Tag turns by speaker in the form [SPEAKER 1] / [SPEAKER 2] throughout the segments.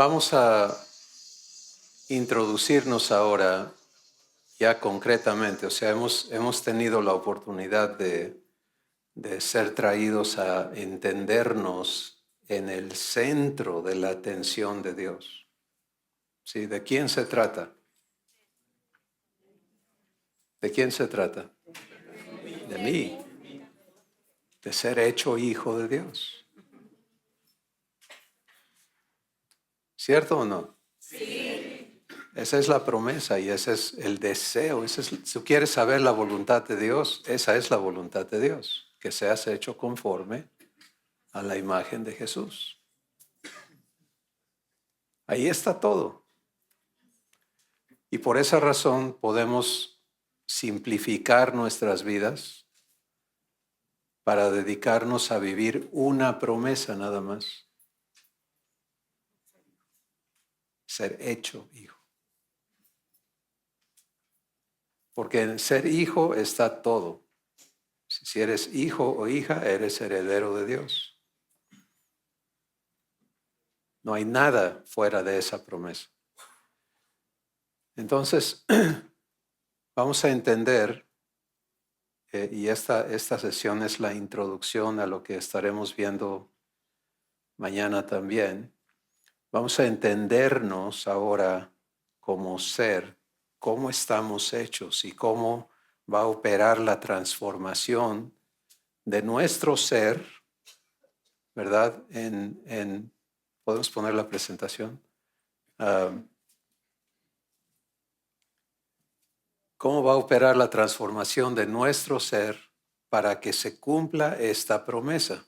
[SPEAKER 1] Vamos a introducirnos ahora ya concretamente, o sea, hemos tenido la oportunidad de ser traídos a entendernos en el centro de la atención de Dios. ¿Sí? ¿De quién se trata? ¿De quién se trata? De mí, de ser hecho hijo de Dios. ¿Cierto o no? Esa es la promesa y ese es el deseo. Si tú quieres saber la voluntad de Dios, esa es la voluntad de Dios, que seas hecho conforme a la imagen de Jesús. Ahí está todo. Y por esa razón podemos simplificar nuestras vidas para dedicarnos a vivir una promesa nada más. Ser hecho hijo. Porque en ser hijo está todo. Si eres hijo o hija, eres heredero de Dios. No hay nada fuera de esa promesa. Entonces, vamos a entender, y esta sesión es la introducción a lo que estaremos viendo mañana también. Vamos a entendernos ahora como ser, cómo estamos hechos y cómo va a operar la transformación de nuestro ser, ¿verdad? ¿Podemos poner la presentación? ¿Cómo va a operar la transformación de nuestro ser para que se cumpla esta promesa?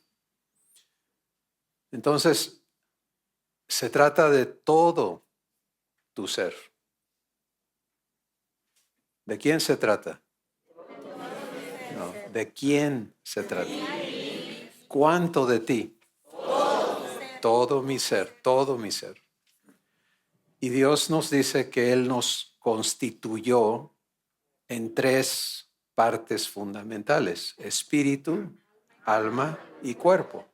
[SPEAKER 1] Entonces, se trata de todo tu ser. ¿De quién se trata? No, ¿de quién se trata? ¿Cuánto de ti? Todo mi ser, todo mi ser. Y Dios nos dice que Él nos constituyó en tres partes fundamentales: espíritu, alma y cuerpo.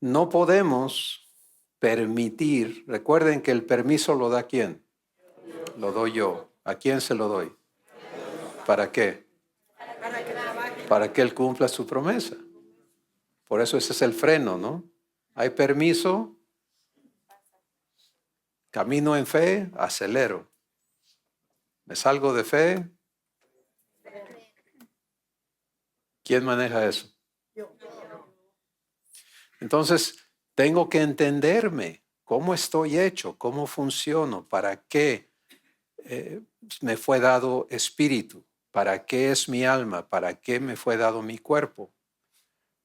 [SPEAKER 1] No podemos permitir, recuerden que el permiso lo da ¿quién? Lo doy yo. ¿A quién se lo doy? ¿Para qué? Para que Él cumpla su promesa. Por eso ese es el freno, ¿no? Hay permiso, camino en fe, acelero. Me salgo de fe. ¿Quién maneja eso? Entonces, tengo que entenderme cómo estoy hecho, cómo funciono, para qué me fue dado espíritu, para qué es mi alma, para qué me fue dado mi cuerpo.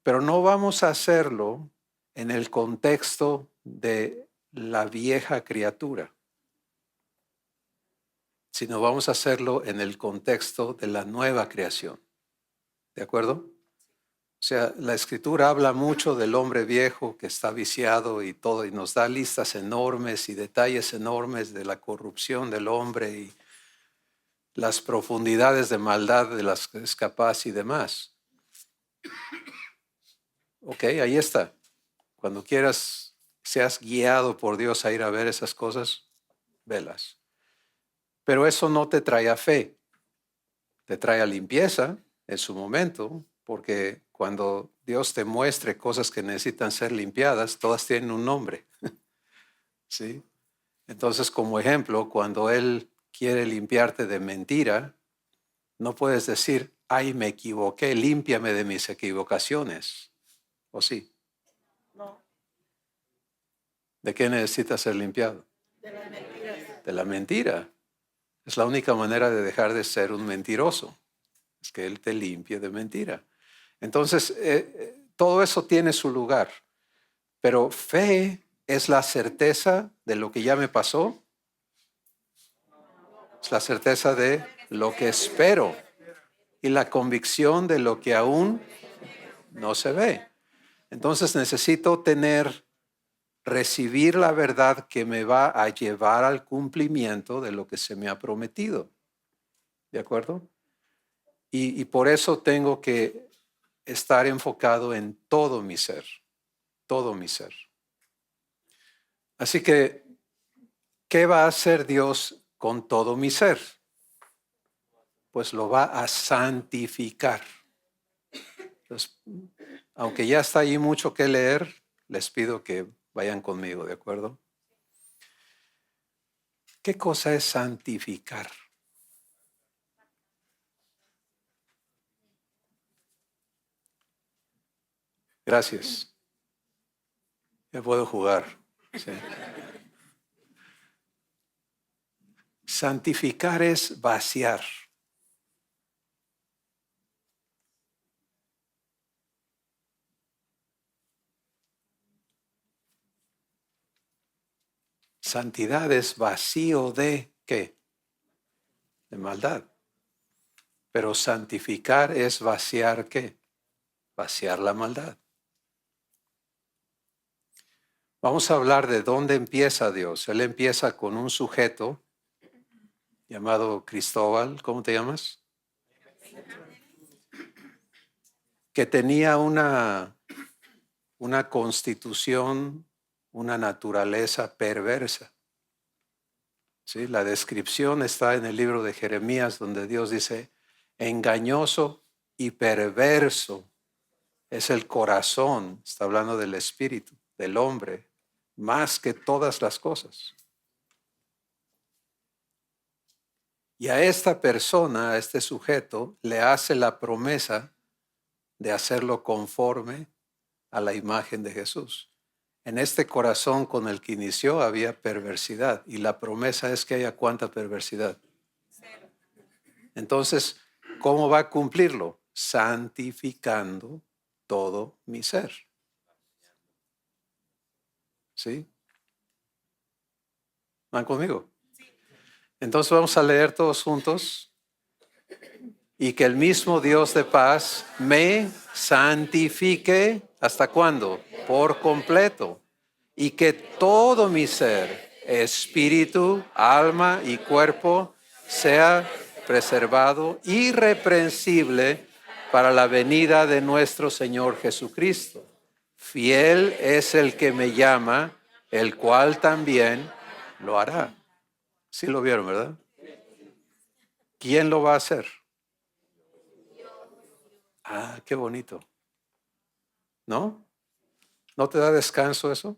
[SPEAKER 1] Pero no vamos a hacerlo en el contexto de la vieja criatura, sino vamos a hacerlo en el contexto de la nueva creación. ¿De acuerdo? O sea, la Escritura habla mucho del hombre viejo que está viciado y todo, y nos da listas enormes y detalles enormes de la corrupción del hombre y las profundidades de maldad de las que es capaz y demás. Ok, ahí está. Cuando quieras, seas guiado por Dios a ir a ver esas cosas, velas. Pero eso no te trae a fe, te trae a limpieza en su momento, porque cuando Dios te muestre cosas que necesitan ser limpiadas, todas tienen un nombre. ¿Sí? Entonces, como ejemplo, cuando Él quiere limpiarte de mentira, no puedes decir, ay, me equivoqué, límpiame de mis equivocaciones. ¿O sí?
[SPEAKER 2] No,
[SPEAKER 1] ¿De qué necesitas ser limpiado?
[SPEAKER 2] de las mentiras.
[SPEAKER 1] De la mentira. Es la única manera de dejar de ser un mentiroso. Es que Él te limpie de mentira. Entonces, todo eso tiene su lugar. Pero fe es la certeza de lo que ya me pasó. Es la certeza de lo que espero y la convicción de lo que aún no se ve. Entonces necesito recibir la verdad que me va a llevar al cumplimiento de lo que se me ha prometido. ¿De acuerdo? Y por eso tengo que estar enfocado en todo mi ser, todo mi ser. Así que, ¿qué va a hacer Dios con todo mi ser? Pues lo va a santificar. Entonces, aunque ya está ahí mucho que leer, les pido que vayan conmigo, ¿de acuerdo? ¿Qué cosa es santificar? Gracias. Ya puedo jugar. Sí. Santificar es vaciar. Santidad es vacío de ¿qué? De maldad. Pero santificar es vaciar ¿qué? Vaciar la maldad. Vamos a hablar de dónde empieza Dios. Él empieza con un sujeto llamado Cristóbal, ¿cómo te llamas? Que tenía una constitución, una naturaleza perversa. ¿Sí? La descripción está en el libro de Jeremías, donde Dios dice, engañoso y perverso es el corazón, está hablando del espíritu, del hombre, más que todas las cosas. Y a esta persona, a este sujeto, le hace la promesa de hacerlo conforme a la imagen de Jesús. En este corazón con el que inició había perversidad y la promesa es que haya cuánta perversidad. Entonces, ¿cómo va a cumplirlo? Santificando todo mi ser. ¿Sí? ¿Van conmigo? Entonces vamos a leer todos juntos. Y que el mismo Dios de paz me santifique. ¿Hasta cuándo? Por completo. Y que todo mi ser, espíritu, alma y cuerpo, sea preservado irreprensible para la venida de nuestro Señor Jesucristo. Fiel es el que me llama, el cual también lo hará. Sí lo vieron, ¿verdad? ¿Quién lo va a hacer? Ah, qué bonito. ¿No? ¿No te da descanso eso?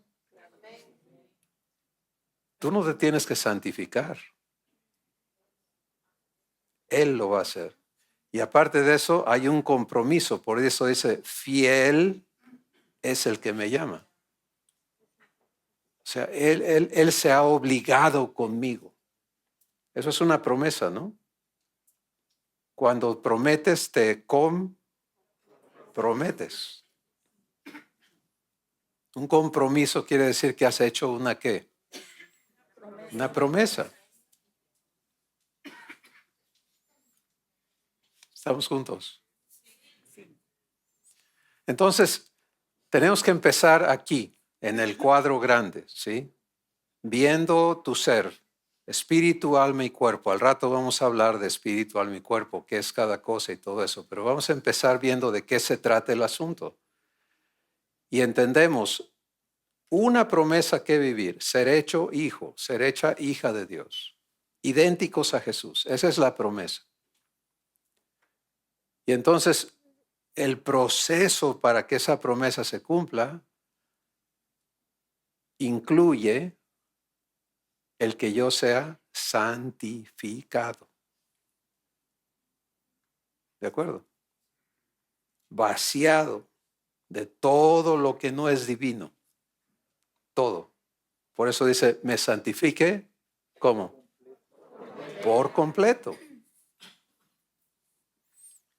[SPEAKER 1] Tú no te tienes que santificar. Él lo va a hacer. Y aparte de eso, hay un compromiso. Por eso dice, fiel es el que me llama. O sea, él se ha obligado conmigo. Eso es una promesa, ¿no? Cuando prometes, te comprometes. Un compromiso quiere decir que has hecho una ¿qué? Una promesa. Estamos juntos. Entonces, tenemos que empezar aquí, en el cuadro grande, ¿sí? Viendo tu ser, espíritu, alma y cuerpo. Al rato vamos a hablar de espíritu, alma y cuerpo, qué es cada cosa y todo eso, pero vamos a empezar viendo de qué se trata el asunto. Y entendemos una promesa que vivir, ser hecho hijo, ser hecha hija de Dios, idénticos a Jesús. Esa es la promesa. Y entonces el proceso para que esa promesa se cumpla incluye el que yo sea santificado. ¿De acuerdo? Vaciado de todo lo que no es divino. Todo. Por eso dice, me santifique, ¿cómo? Por completo.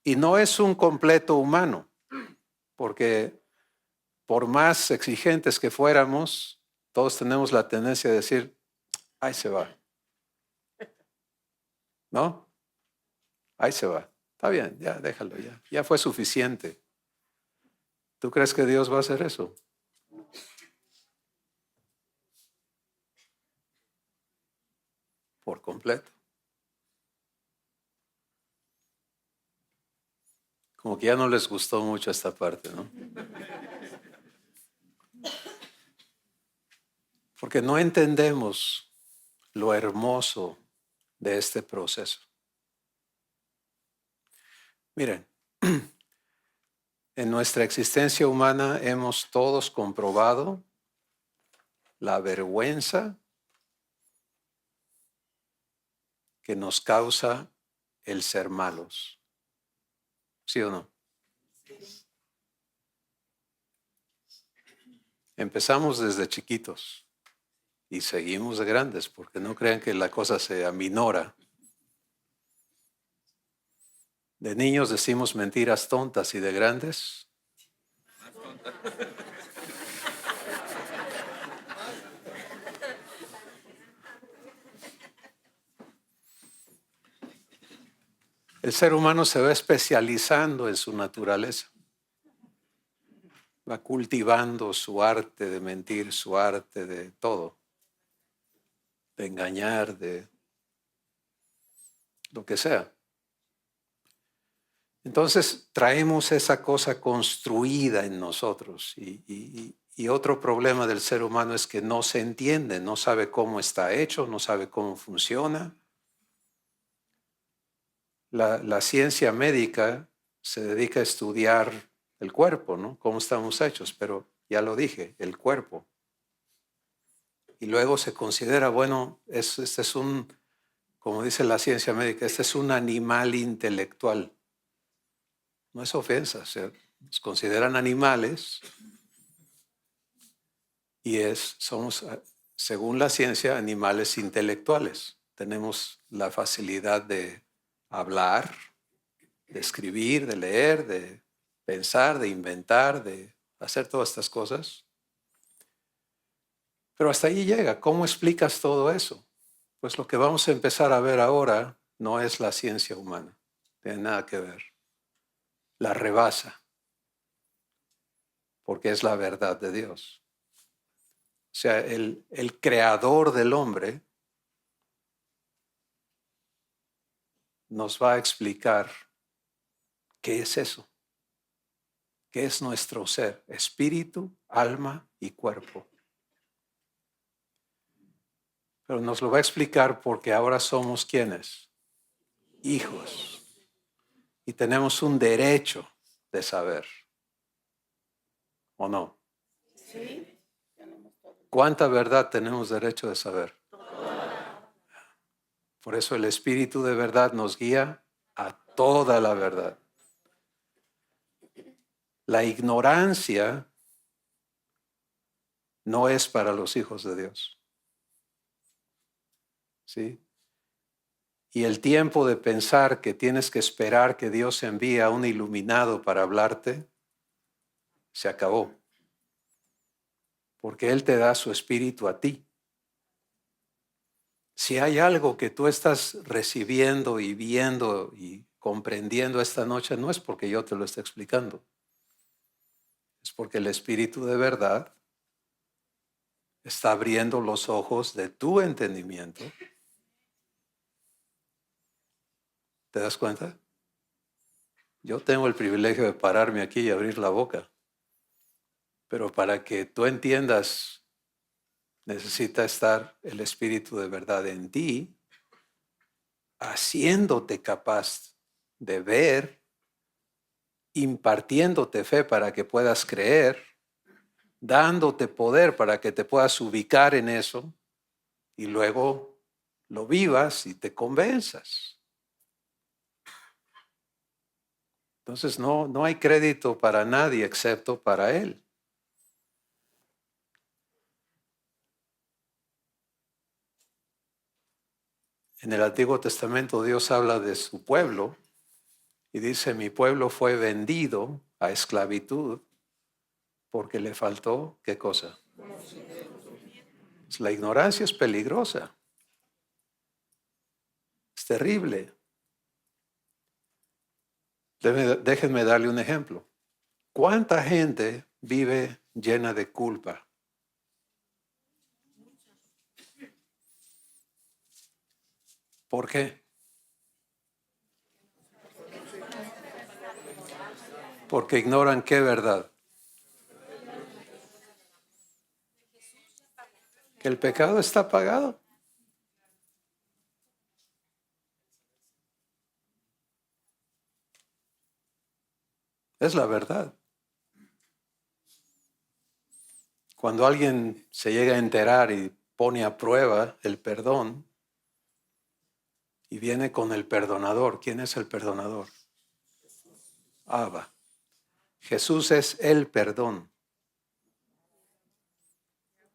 [SPEAKER 1] Y no es un completo humano, porque por más exigentes que fuéramos, todos tenemos la tendencia de decir, ahí se va. ¿No? Ahí se va. Está bien, ya déjalo ya. Ya fue suficiente. ¿Tú crees que Dios va a hacer eso? Por completo. Como que ya no les gustó mucho esta parte, ¿no? Porque no entendemos lo hermoso de este proceso. Miren, en nuestra existencia humana hemos todos comprobado la vergüenza que nos causa el ser malos. ¿Sí o no? Empezamos desde chiquitos y seguimos de grandes, porque no crean que la cosa se aminora. De niños decimos mentiras tontas y de grandes. El ser humano se va especializando en su naturaleza. Va cultivando su arte de mentir, su arte de todo, de engañar, de lo que sea. Entonces traemos esa cosa construida en nosotros y otro problema del ser humano es que no se entiende, no sabe cómo está hecho, no sabe cómo funciona. La ciencia médica se dedica a estudiar el cuerpo, ¿no? Cómo estamos hechos, pero ya lo dije, el cuerpo. Y luego se considera, bueno, este es un, como dice la ciencia médica, este es un animal intelectual. No es ofensa, nos consideran animales y somos, según la ciencia, animales intelectuales. Tenemos la facilidad de hablar, de escribir, de leer, de pensar, de inventar, de hacer todas estas cosas. Pero hasta ahí llega. ¿Cómo explicas todo eso? Pues lo que vamos a empezar a ver ahora no es la ciencia humana. No tiene nada que ver. La rebasa. Porque es la verdad de Dios. O sea, el creador del hombre nos va a explicar qué es eso. ¿Qué es nuestro ser? Espíritu, alma y cuerpo. Pero nos lo va a explicar porque ahora somos ¿quiénes? Hijos. Y tenemos un derecho de saber. ¿O no?
[SPEAKER 2] Sí.
[SPEAKER 1] ¿Cuánta verdad tenemos derecho de saber? Por eso el Espíritu de verdad nos guía a toda la verdad. La ignorancia no es para los hijos de Dios. ¿Sí? Y el tiempo de pensar que tienes que esperar que Dios envíe a un iluminado para hablarte, se acabó. Porque Él te da su espíritu a ti. Si hay algo que tú estás recibiendo y viendo y comprendiendo esta noche, no es porque yo te lo esté explicando. Es porque el Espíritu de verdad está abriendo los ojos de tu entendimiento. ¿Te das cuenta? Yo tengo el privilegio de pararme aquí y abrir la boca. Pero para que tú entiendas, necesita estar el Espíritu de verdad en ti, haciéndote capaz de ver, impartiéndote fe para que puedas creer, dándote poder para que te puedas ubicar en eso y luego lo vivas y te convenzas. Entonces no hay crédito para nadie excepto para Él. En el Antiguo Testamento Dios habla de su pueblo y dice, mi pueblo fue vendido a esclavitud porque le faltó, ¿qué cosa? La ignorancia es peligrosa. Es terrible. Déjenme darle un ejemplo. ¿Cuánta gente vive llena de culpa? ¿Por qué? Porque ignoran qué verdad. Que el pecado está pagado. Es la verdad. Cuando alguien se llega a enterar y pone a prueba el perdón y viene con el perdonador, ¿quién es el perdonador? Abba. Jesús es el perdón,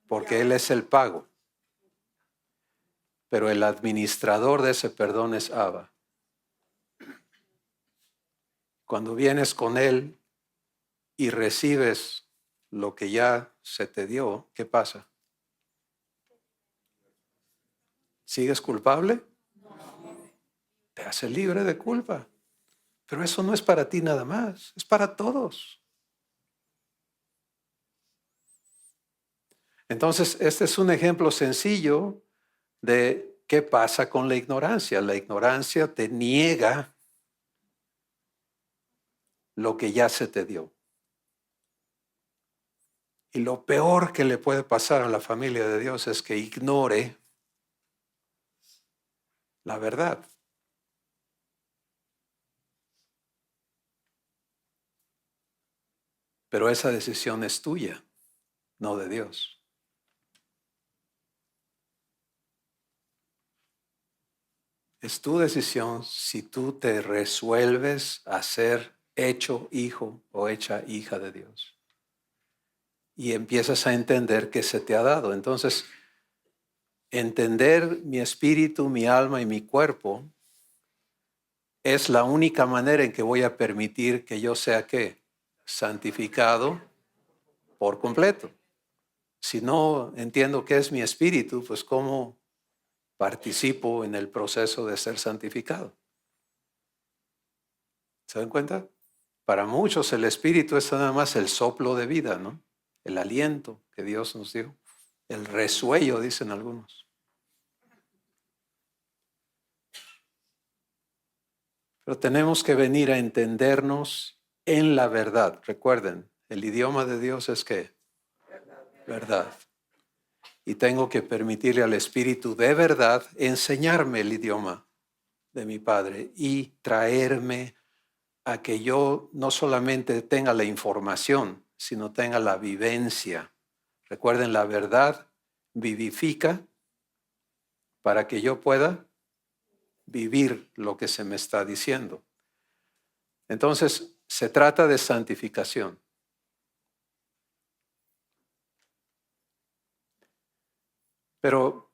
[SPEAKER 1] porque Él es el pago. Pero el administrador de ese perdón es Abba. Cuando vienes con Él y recibes lo que ya se te dio, ¿qué pasa? ¿Sigues culpable? Te hace libre de culpa. Pero eso no es para ti nada más, es para todos. Entonces, este es un ejemplo sencillo de qué pasa con la ignorancia. La ignorancia te niega lo que ya se te dio. Y lo peor que le puede pasar a la familia de Dios es que ignore la verdad. Pero esa decisión es tuya, no de Dios. Es tu decisión si tú te resuelves a ser hecho hijo o hecha hija de Dios. Y empiezas a entender que se te ha dado. Entonces, entender mi espíritu, mi alma y mi cuerpo es la única manera en que voy a permitir que yo sea ¿qué? Santificado por completo. Si no entiendo qué es mi espíritu, pues ¿cómo participo en el proceso de ser santificado? ¿Se dan cuenta? Para muchos el espíritu es nada más el soplo de vida, ¿no? El aliento que Dios nos dio. El resuello, dicen algunos. Pero tenemos que venir a entendernos en la verdad. Recuerden, el idioma de Dios es ¿qué? Verdad. Y tengo que permitirle al Espíritu de verdad enseñarme el idioma de mi Padre y traerme a que yo no solamente tenga la información, sino tenga la vivencia. Recuerden, la verdad vivifica para que yo pueda vivir lo que se me está diciendo. Entonces, se trata de santificación. Pero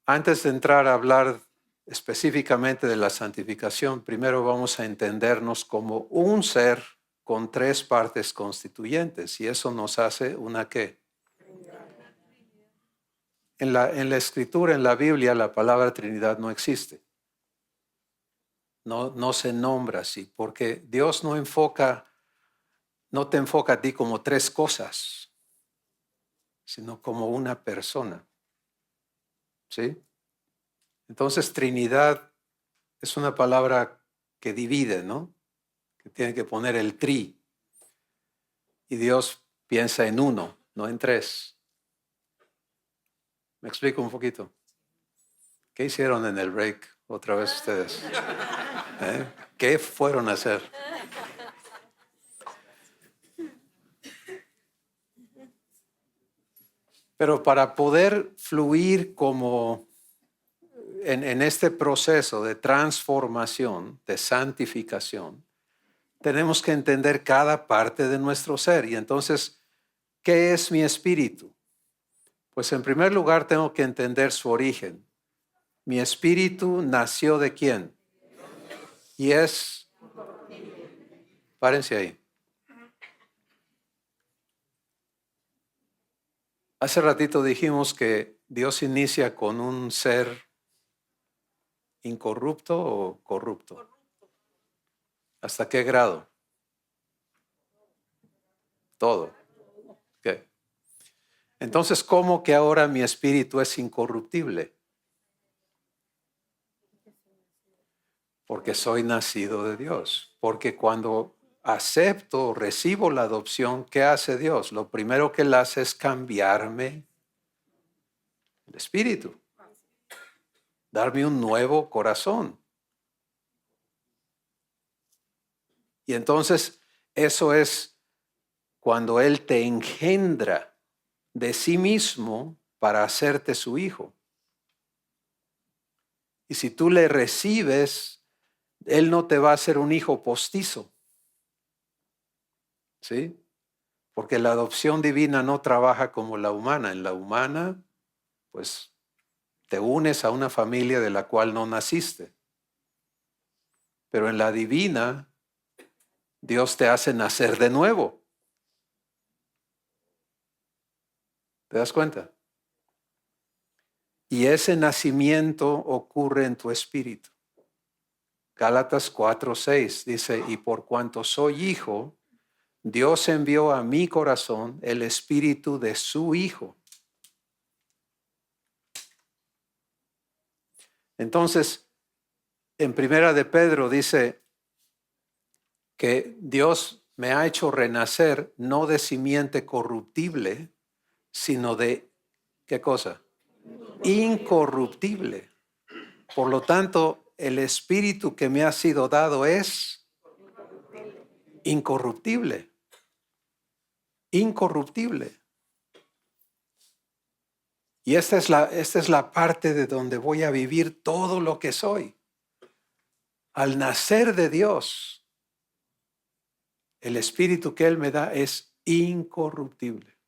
[SPEAKER 1] antes de entrar a hablar específicamente de la santificación, primero vamos a entendernos como un ser con tres partes constituyentes, y eso nos hace una ¿qué? En la Escritura, en la Biblia, la palabra Trinidad no existe. No se nombra así, porque Dios no te enfoca a ti como tres cosas, sino como una persona. ¿Sí? Entonces, Trinidad es una palabra que divide, ¿no? Que tiene que poner el tri. Y Dios piensa en uno, no en tres. ¿Me explico un poquito? ¿Qué hicieron en el break otra vez ustedes? ¿Qué fueron a hacer? Pero para poder fluir como en este proceso de transformación, de santificación, tenemos que entender cada parte de nuestro ser. Y entonces, ¿qué es mi espíritu? Pues en primer lugar tengo que entender su origen. Mi espíritu nació ¿de quién? Y es, párense ahí. Hace ratito dijimos que Dios inicia con un ser incorrupto o corrupto. ¿Hasta qué grado? Todo. ¿Qué? Entonces, ¿cómo que ahora mi espíritu es incorruptible? Porque soy nacido de Dios. Porque cuando acepto, recibo la adopción, ¿qué hace Dios? Lo primero que Él hace es cambiarme El Espíritu. Darme un nuevo corazón. Y entonces eso es cuando Él te engendra de sí mismo para hacerte su hijo. Y si tú le recibes, Él no te va a hacer un hijo postizo. ¿Sí? Porque la adopción divina no trabaja como la humana. En la humana, pues, te unes a una familia de la cual no naciste. Pero en la divina, Dios te hace nacer de nuevo. ¿Te das cuenta? Y ese nacimiento ocurre en tu espíritu. Gálatas 4:6 dice, y por cuanto soy hijo, Dios envió a mi corazón el espíritu de su Hijo. Entonces, en Primera de Pedro dice que Dios me ha hecho renacer no de simiente corruptible, sino de, ¿qué cosa? Incorruptible. Por lo tanto, el espíritu que me ha sido dado es incorruptible. Incorruptible. Y esta es la parte de donde voy a vivir todo lo que soy. Al nacer de Dios, el espíritu que Él me da es incorruptible.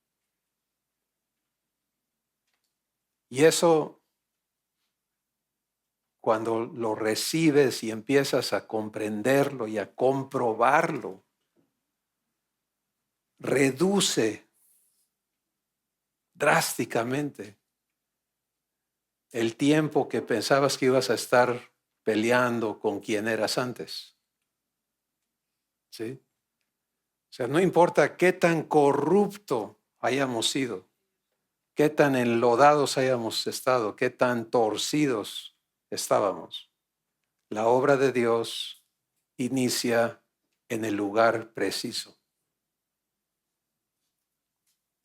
[SPEAKER 1] Y eso, cuando lo recibes y empiezas a comprenderlo y a comprobarlo, reduce drásticamente el tiempo que pensabas que ibas a estar peleando con quien eras antes. ¿Sí? O sea, no importa qué tan corrupto hayamos sido, qué tan enlodados hayamos estado, qué tan torcidos estábamos. La obra de Dios inicia en el lugar preciso,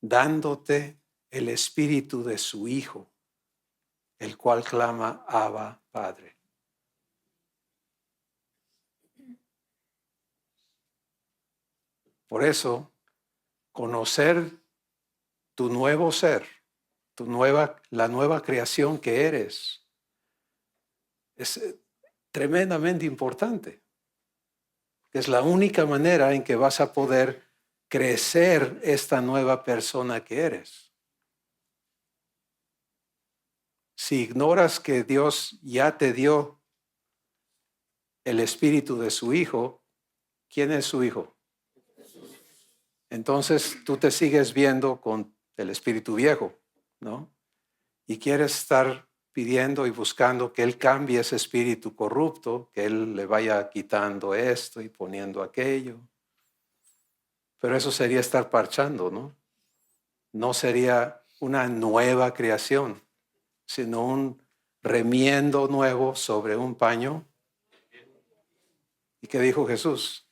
[SPEAKER 1] dándote el espíritu de su Hijo, el cual clama, Abba, Padre. Por eso, conocer tu nuevo ser, la nueva creación que eres, es tremendamente importante. Es la única manera en que vas a poder crecer esta nueva persona que eres. Si ignoras que Dios ya te dio el espíritu de su Hijo, ¿quién es su Hijo? Entonces tú te sigues viendo con el espíritu viejo, ¿no? Y quieres estar pidiendo y buscando que Él cambie ese espíritu corrupto, que Él le vaya quitando esto y poniendo aquello. Pero eso sería estar parchando, ¿no? No sería una nueva creación, sino un remiendo nuevo sobre un paño. ¿Y qué dijo Jesús?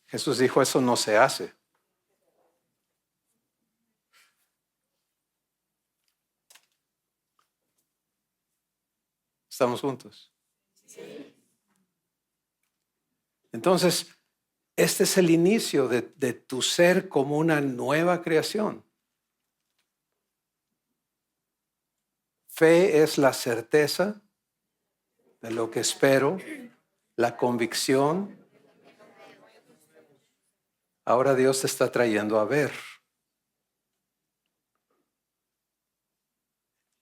[SPEAKER 1] Jesús dijo, eso no se hace. ¿Estamos juntos? Sí. Entonces, este es el inicio de tu ser como una nueva creación. Fe es la certeza de lo que espero, la convicción. Ahora Dios te está trayendo a ver.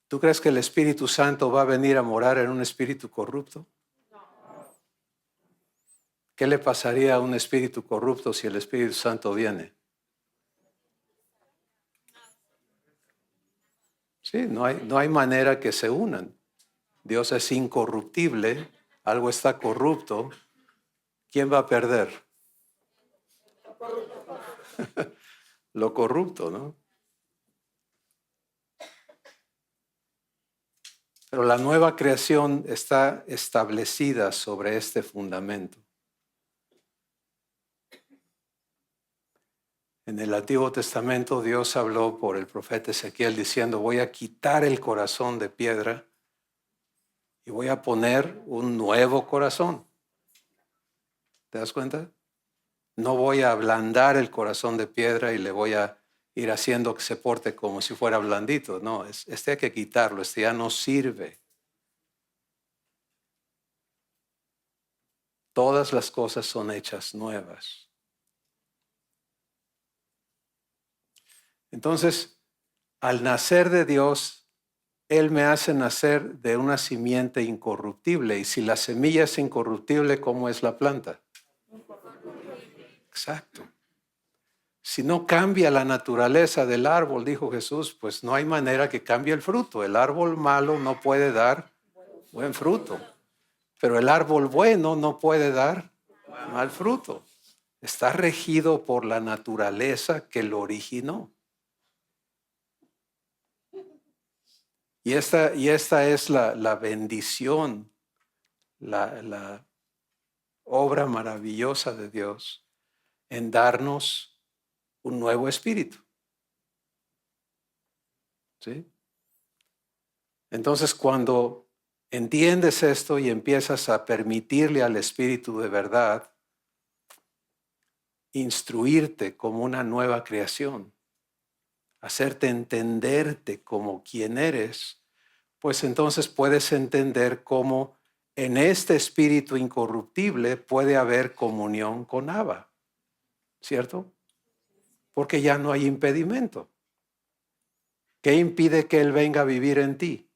[SPEAKER 1] ¿Tú crees que el Espíritu Santo va a venir a morar en un espíritu corrupto? ¿Qué le pasaría a un espíritu corrupto si el Espíritu Santo viene? Sí, no hay manera que se unan. Dios es incorruptible, algo está corrupto. ¿Quién va a perder? Lo corrupto, ¿no? Pero la nueva creación está establecida sobre este fundamento. En el Antiguo Testamento Dios habló por el profeta Ezequiel diciendo, voy a quitar el corazón de piedra y voy a poner un nuevo corazón. ¿Te das cuenta? No voy a ablandar el corazón de piedra y le voy a ir haciendo que se porte como si fuera blandito. No, este hay que quitarlo, este ya no sirve. Todas las cosas son hechas nuevas. Entonces, al nacer de Dios, Él me hace nacer de una simiente incorruptible. Y si la semilla es incorruptible, ¿cómo es la planta? Exacto. Si no cambia la naturaleza del árbol, dijo Jesús, pues no hay manera que cambie el fruto. El árbol malo no puede dar buen fruto, pero el árbol bueno no puede dar mal fruto. Está regido por la naturaleza que lo originó. Y esta es la bendición, la obra maravillosa de Dios en darnos un nuevo espíritu. ¿Sí? Entonces, cuando entiendes esto y empiezas a permitirle al Espíritu de verdad instruirte como una nueva creación, hacerte entenderte como quien eres, pues entonces puedes entender cómo en este espíritu incorruptible puede haber comunión con Abba, ¿cierto? Porque ya no hay impedimento. ¿Qué impide que Él venga a vivir en ti?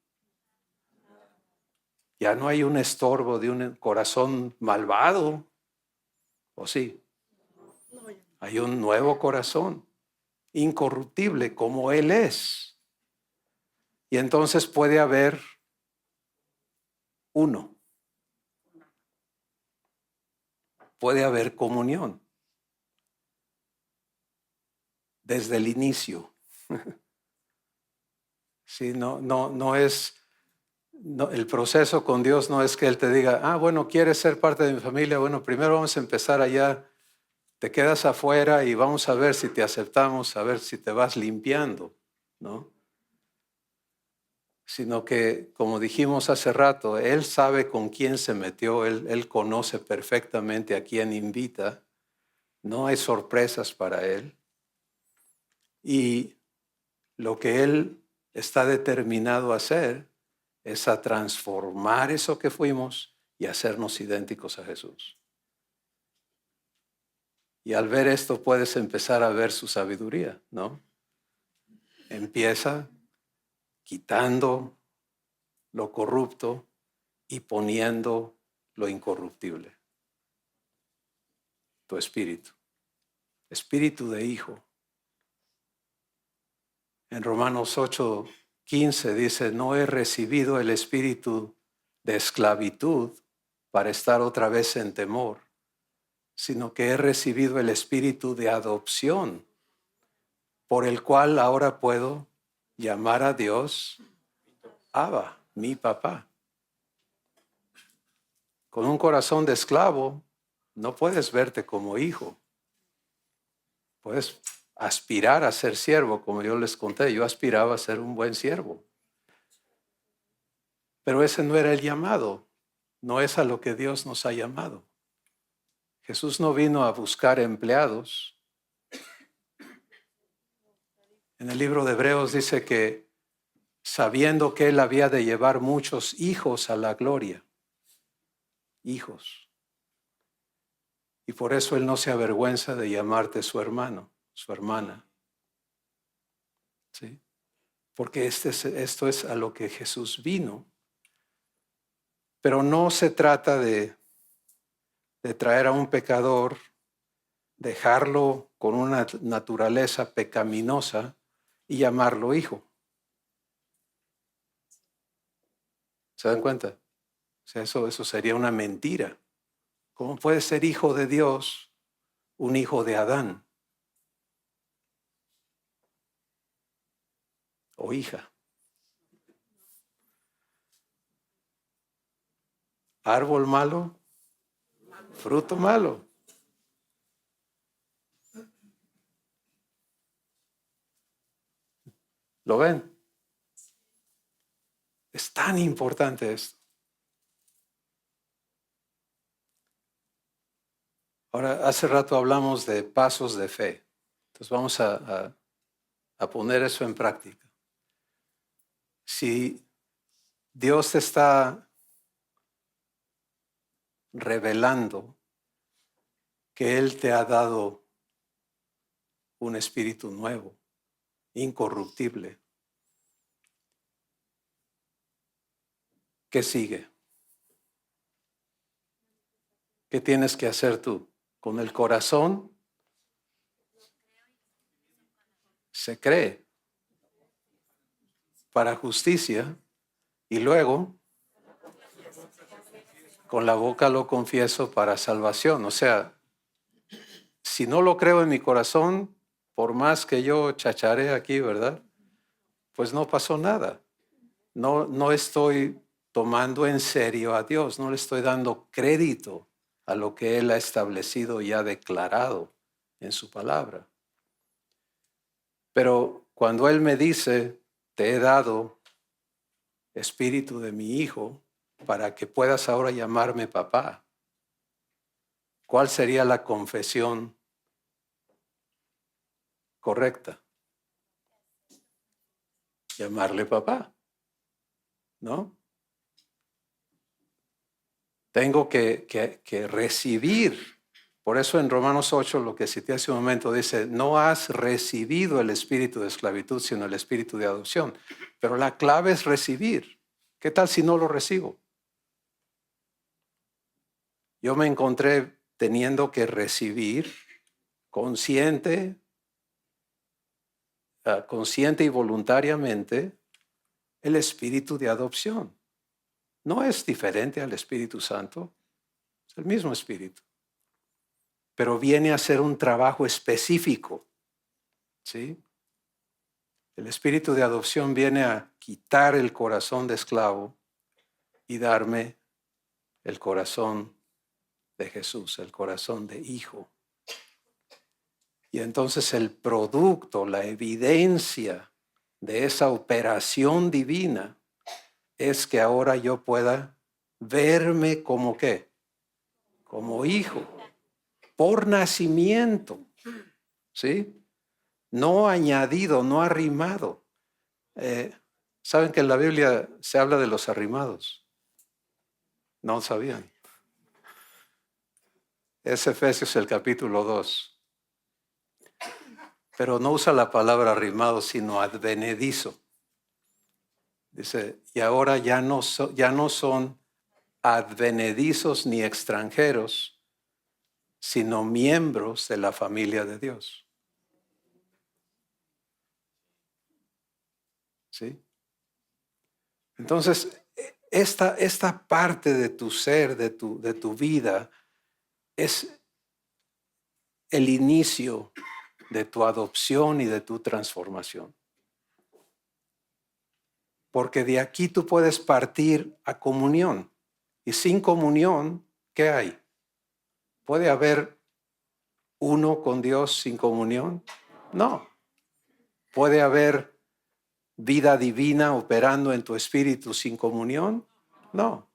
[SPEAKER 1] Ya no hay un estorbo de un corazón malvado, ¿o sí? Hay un nuevo corazón, incorruptible como Él es. Y entonces puede haber uno. Puede haber comunión desde el inicio. Sí, no es, el proceso con Dios no es que Él te diga, bueno, ¿quieres ser parte de mi familia? Bueno, primero vamos a empezar allá, te quedas afuera y vamos a ver si te aceptamos, a ver si te vas limpiando, ¿no? Sino que, como dijimos hace rato, Él sabe con quién se metió, Él conoce perfectamente a quién invita, no hay sorpresas para Él. Y lo que Él está determinado a hacer es a transformar eso que fuimos y hacernos idénticos a Jesús. Y al ver esto puedes empezar a ver su sabiduría, ¿no? Empieza quitando lo corrupto y poniendo lo incorruptible. Tu espíritu. Espíritu de hijo. En Romanos 8:15 dice, no he recibido el espíritu de esclavitud para estar otra vez en temor, sino que he recibido el espíritu de adopción, por el cual ahora puedo llamar a Dios Abba, mi papá. Con un corazón de esclavo no puedes verte como hijo. Puedes aspirar a ser siervo, como yo les conté. Yo aspiraba a ser un buen siervo. Pero ese no era el llamado. No es a lo que Dios nos ha llamado. Jesús no vino a buscar empleados. En el libro de Hebreos dice que sabiendo que Él había de llevar muchos hijos a la gloria. Hijos. Y por eso Él no se avergüenza de llamarte su hermano, su hermana. ¿Sí? Porque esto es a lo que Jesús vino. Pero no se trata de traer a un pecador, dejarlo con una naturaleza pecaminosa y llamarlo hijo. ¿Se dan cuenta? O sea, eso sería una mentira. ¿Cómo puede ser hijo de Dios un hijo de Adán? O hija. Árbol malo, fruto malo. ¿Lo ven? Es tan importante esto. Ahora, hace rato hablamos de pasos de fe. Entonces vamos a poner eso en práctica. Si Dios te está revelando que Él te ha dado un espíritu nuevo, incorruptible, ¿qué sigue? ¿Qué tienes que hacer tú? Con el corazón se cree para justicia y luego con la boca lo confieso para salvación. O sea, si no lo creo en mi corazón, por más que yo chacharé aquí, ¿verdad? Pues no pasó nada. No estoy tomando en serio a Dios, no le estoy dando crédito a lo que Él ha establecido y ha declarado en su palabra. Pero cuando Él me dice, te he dado espíritu de mi Hijo para que puedas ahora llamarme papá, ¿cuál sería la confesión correcta? Llamarle papá, ¿no? Tengo que recibir. Por eso en Romanos 8, lo que cité hace un momento, dice, no has recibido el espíritu de esclavitud, sino el espíritu de adopción. Pero la clave es recibir. ¿Qué tal si no lo recibo? Yo me encontré teniendo que recibir consciente y voluntariamente el espíritu de adopción. No es diferente al Espíritu Santo, es el mismo espíritu. Pero viene a ser un trabajo específico, ¿sí? El espíritu de adopción viene a quitar el corazón de esclavo y darme el corazón de Jesús, el corazón de hijo. Y entonces el producto, la evidencia de esa operación divina es que ahora yo pueda verme como ¿qué? Como hijo, por nacimiento, ¿sí? No añadido, no arrimado. ¿Saben que en la Biblia se habla de los arrimados? No sabían. Es Efesios el capítulo 2. Pero no usa la palabra arrimado, sino advenedizo. Dice, y ahora ya no son advenedizos ni extranjeros, sino miembros de la familia de Dios. ¿Sí? Entonces, esta parte de tu ser, de tu vida, es el inicio de tu adopción y de tu transformación. Porque de aquí tú puedes partir a comunión. Y sin comunión, ¿qué hay? ¿Puede haber uno con Dios sin comunión? No. ¿Puede haber vida divina operando en tu espíritu sin comunión? No.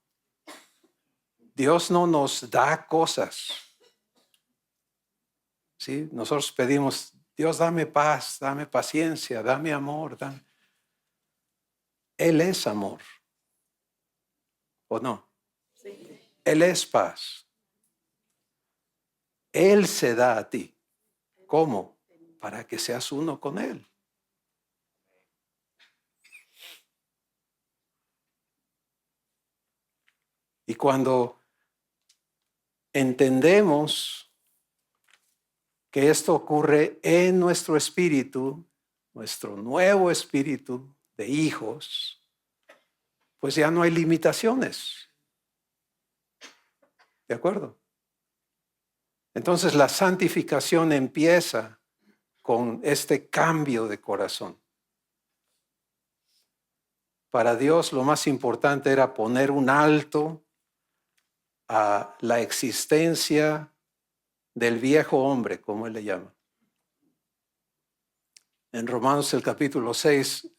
[SPEAKER 1] Dios no nos da cosas. ¿Sí? Nosotros pedimos, Dios, dame paz, dame paciencia, dame amor. Él es amor. ¿O no?
[SPEAKER 2] Sí.
[SPEAKER 1] Él es paz. Él se da a ti. ¿Cómo? Para que seas uno con Él. Y cuando entendemos que esto ocurre en nuestro espíritu, nuestro nuevo espíritu de hijos, pues ya no hay limitaciones. ¿De acuerdo? Entonces la santificación empieza con este cambio de corazón. Para Dios lo más importante era poner un alto a la existencia del viejo hombre, como Él le llama. En Romanos el capítulo 6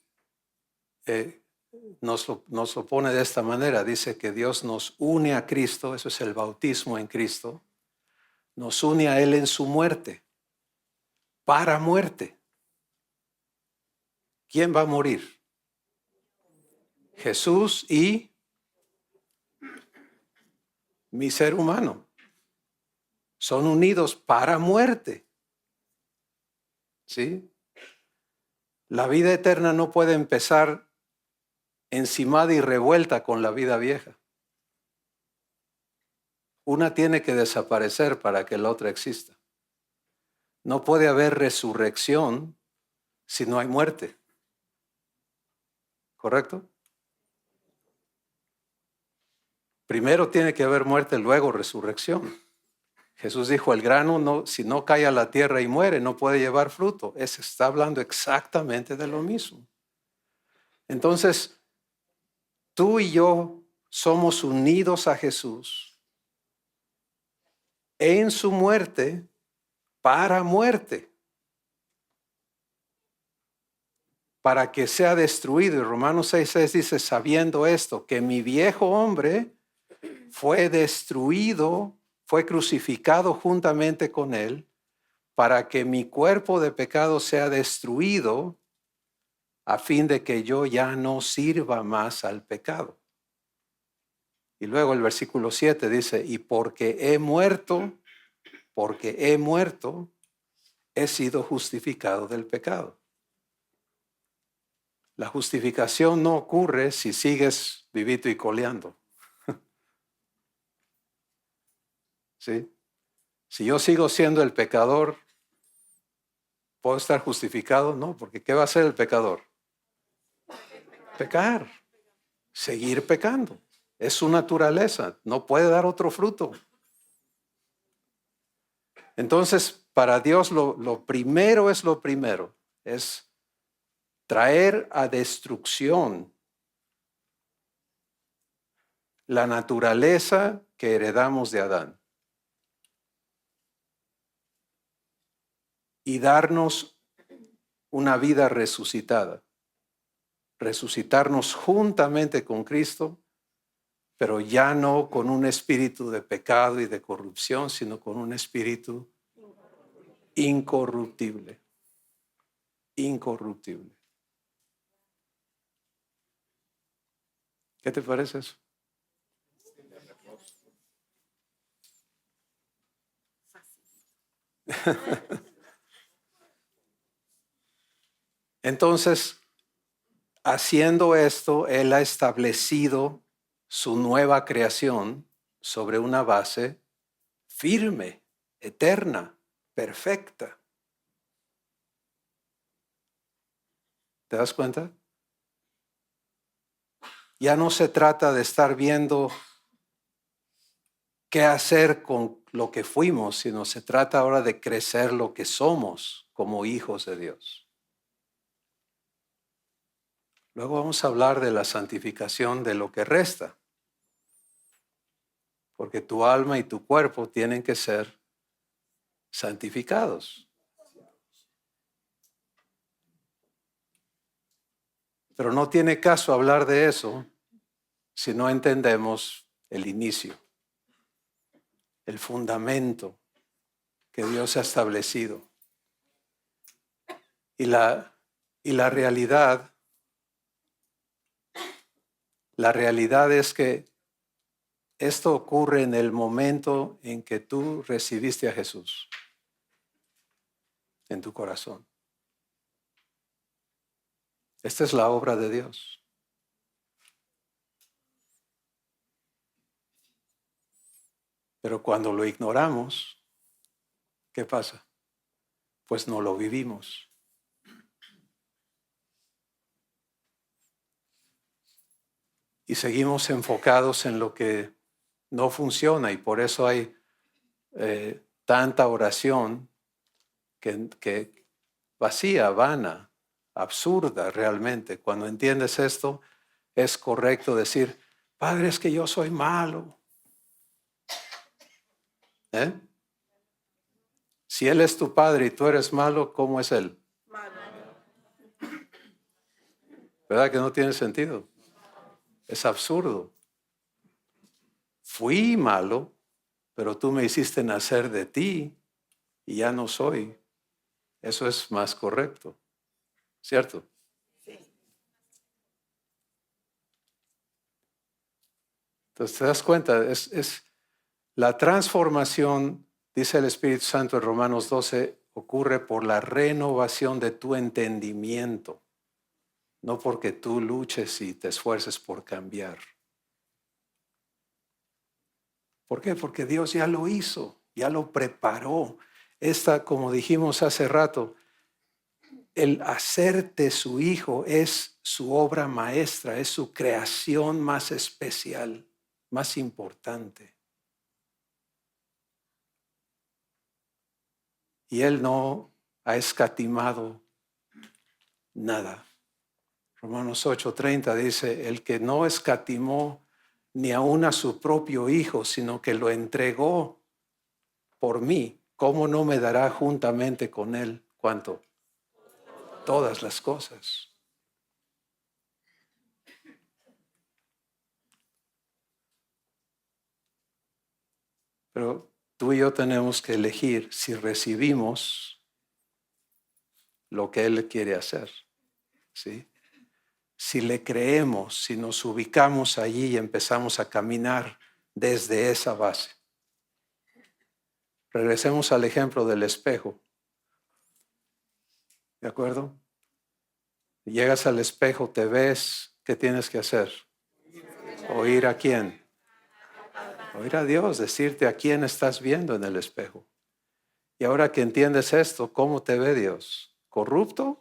[SPEAKER 1] nos lo pone de esta manera. Dice que Dios nos une a Cristo, eso es el bautismo en Cristo. Nos une a Él en su muerte, para muerte. ¿Quién va a morir? Jesús y mi ser humano. Son unidos para muerte. ¿Sí? La vida eterna no puede empezar encimada y revuelta con la vida vieja. Una tiene que desaparecer para que la otra exista. No puede haber resurrección si no hay muerte. ¿Correcto? Primero tiene que haber muerte, luego resurrección. Jesús dijo, el grano si no cae a la tierra y muere, no puede llevar fruto. Se está hablando exactamente de lo mismo. Entonces, tú y yo somos unidos a Jesús en su muerte para muerte, para que sea destruido. Y Romanos 6:6 dice, sabiendo esto, que mi viejo hombre fue destruido, fue crucificado juntamente con él, para que mi cuerpo de pecado sea destruido, a fin de que yo ya no sirva más al pecado. Y luego el versículo 7 dice, y porque he muerto, he sido justificado del pecado. La justificación no ocurre si sigues vivito y coleando. ¿Sí? Si yo sigo siendo el pecador, ¿puedo estar justificado? No, porque ¿qué va a hacer el pecador? Pecar, seguir pecando. Es su naturaleza, no puede dar otro fruto. Entonces, para Dios lo primero, es traer a destrucción la naturaleza que heredamos de Adán y darnos una vida resucitada, resucitarnos juntamente con Cristo, pero ya no con un espíritu de pecado y de corrupción, sino con un espíritu incorruptible. Incorruptible. ¿Qué te parece eso? Entonces, haciendo esto, Él ha establecido su nueva creación sobre una base firme, eterna, perfecta. ¿Te das cuenta? Ya no se trata de estar viendo qué hacer con lo que fuimos, sino se trata ahora de crecer lo que somos como hijos de Dios. Luego vamos a hablar de la santificación de lo que resta, porque tu alma y tu cuerpo tienen que ser santificados. Pero no tiene caso hablar de eso si no entendemos el inicio, el fundamento que Dios ha establecido. Y la realidad es que esto ocurre en el momento en que tú recibiste a Jesús en tu corazón. Esta es la obra de Dios. Pero cuando lo ignoramos, ¿qué pasa? Pues no lo vivimos. Y seguimos enfocados en lo que no funciona, y por eso hay tanta oración que vacía, vana, absurda realmente. Cuando entiendes esto, es correcto decir, Padre, es que yo soy malo. Si Él es tu Padre y tú eres malo, ¿cómo es Él?
[SPEAKER 2] Malo.
[SPEAKER 1] ¿Verdad que no tiene sentido? Es absurdo. Fui malo, pero tú me hiciste nacer de ti y ya no soy. Eso es más correcto, ¿cierto? Entonces te das cuenta, es la transformación, dice el Espíritu Santo en Romanos 12, ocurre por la renovación de tu entendimiento, no porque tú luches y te esfuerces por cambiar. ¿Por qué? Porque Dios ya lo hizo, ya lo preparó. Esta, como dijimos hace rato, el hacerte su hijo es su obra maestra, es su creación más especial, más importante. Y Él no ha escatimado nada. Romanos 8:30 dice, el que no escatimó ni aun a su propio hijo, sino que lo entregó por mí, ¿cómo no me dará juntamente con Él? ¿Cuánto? Todas las cosas. Pero tú y yo tenemos que elegir si recibimos lo que Él quiere hacer, ¿sí? Si le creemos, si nos ubicamos allí y empezamos a caminar desde esa base. Regresemos al ejemplo del espejo. ¿De acuerdo? Llegas al espejo, te ves, ¿qué tienes que hacer? ¿Oír a quién? Oír a Dios, decirte a quién estás viendo en el espejo. Y ahora que entiendes esto, ¿cómo te ve Dios? ¿Corrupto?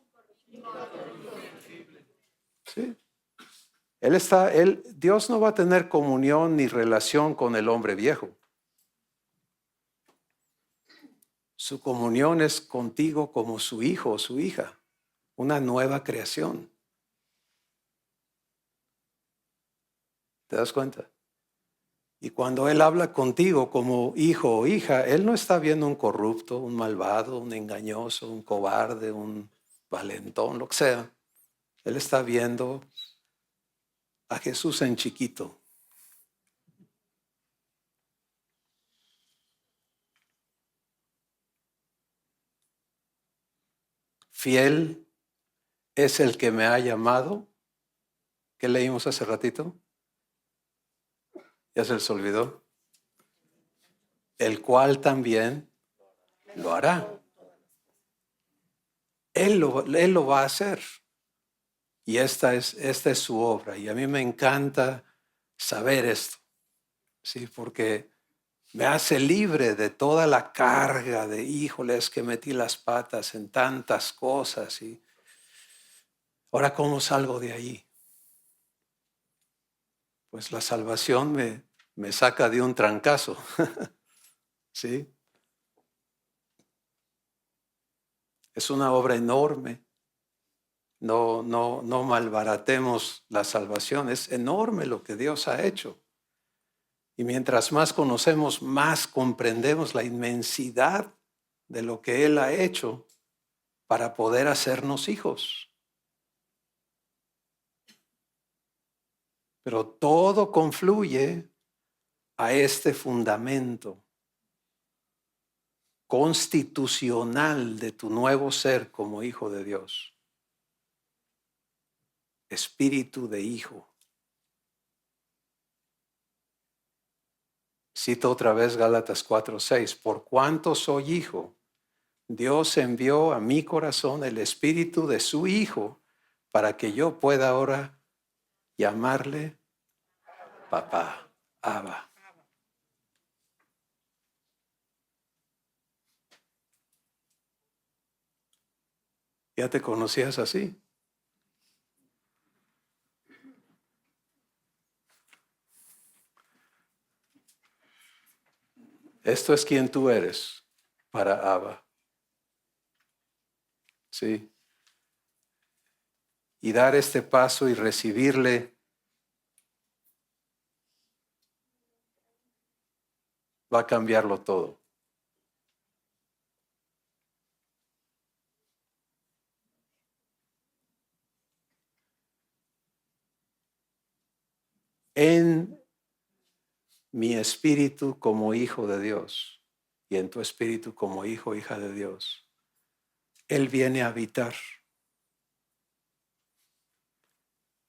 [SPEAKER 1] Sí. Dios no va a tener comunión ni relación con el hombre viejo. Su comunión es contigo como su hijo o su hija, una nueva creación. ¿Te das cuenta? Y cuando Él habla contigo como hijo o hija, Él no está viendo un corrupto, un malvado, un engañoso, un cobarde, un valentón, lo que sea. Él está viendo a Jesús en chiquito. Fiel es el que me ha llamado. ¿Qué leímos hace ratito? Ya se les olvidó. El cual también lo hará. Él lo va a hacer. Y esta es su obra. Y a mí me encanta saber esto. Sí, porque me hace libre de toda la carga de, híjole, es que metí las patas en tantas cosas. Y ahora, ¿cómo salgo de ahí? Pues la salvación me saca de un trancazo. ¿Sí? Es una obra enorme. No malbaratemos la salvación. Es enorme lo que Dios ha hecho. Y mientras más conocemos, más comprendemos la inmensidad de lo que Él ha hecho para poder hacernos hijos. Pero todo confluye a este fundamento constitucional de tu nuevo ser como hijo de Dios. Espíritu de hijo. Cito otra vez Gálatas 4:6. Por cuanto soy hijo, Dios envió a mi corazón el espíritu de su hijo para que yo pueda ahora llamarle papá, Abba. ¿Ya te conocías así? Esto es quien tú eres para Abba. ¿Sí? Y dar este paso y recibirle va a cambiarlo todo. en mi espíritu como hijo de Dios y en tu espíritu como hijo, hija de Dios, Él viene a habitar.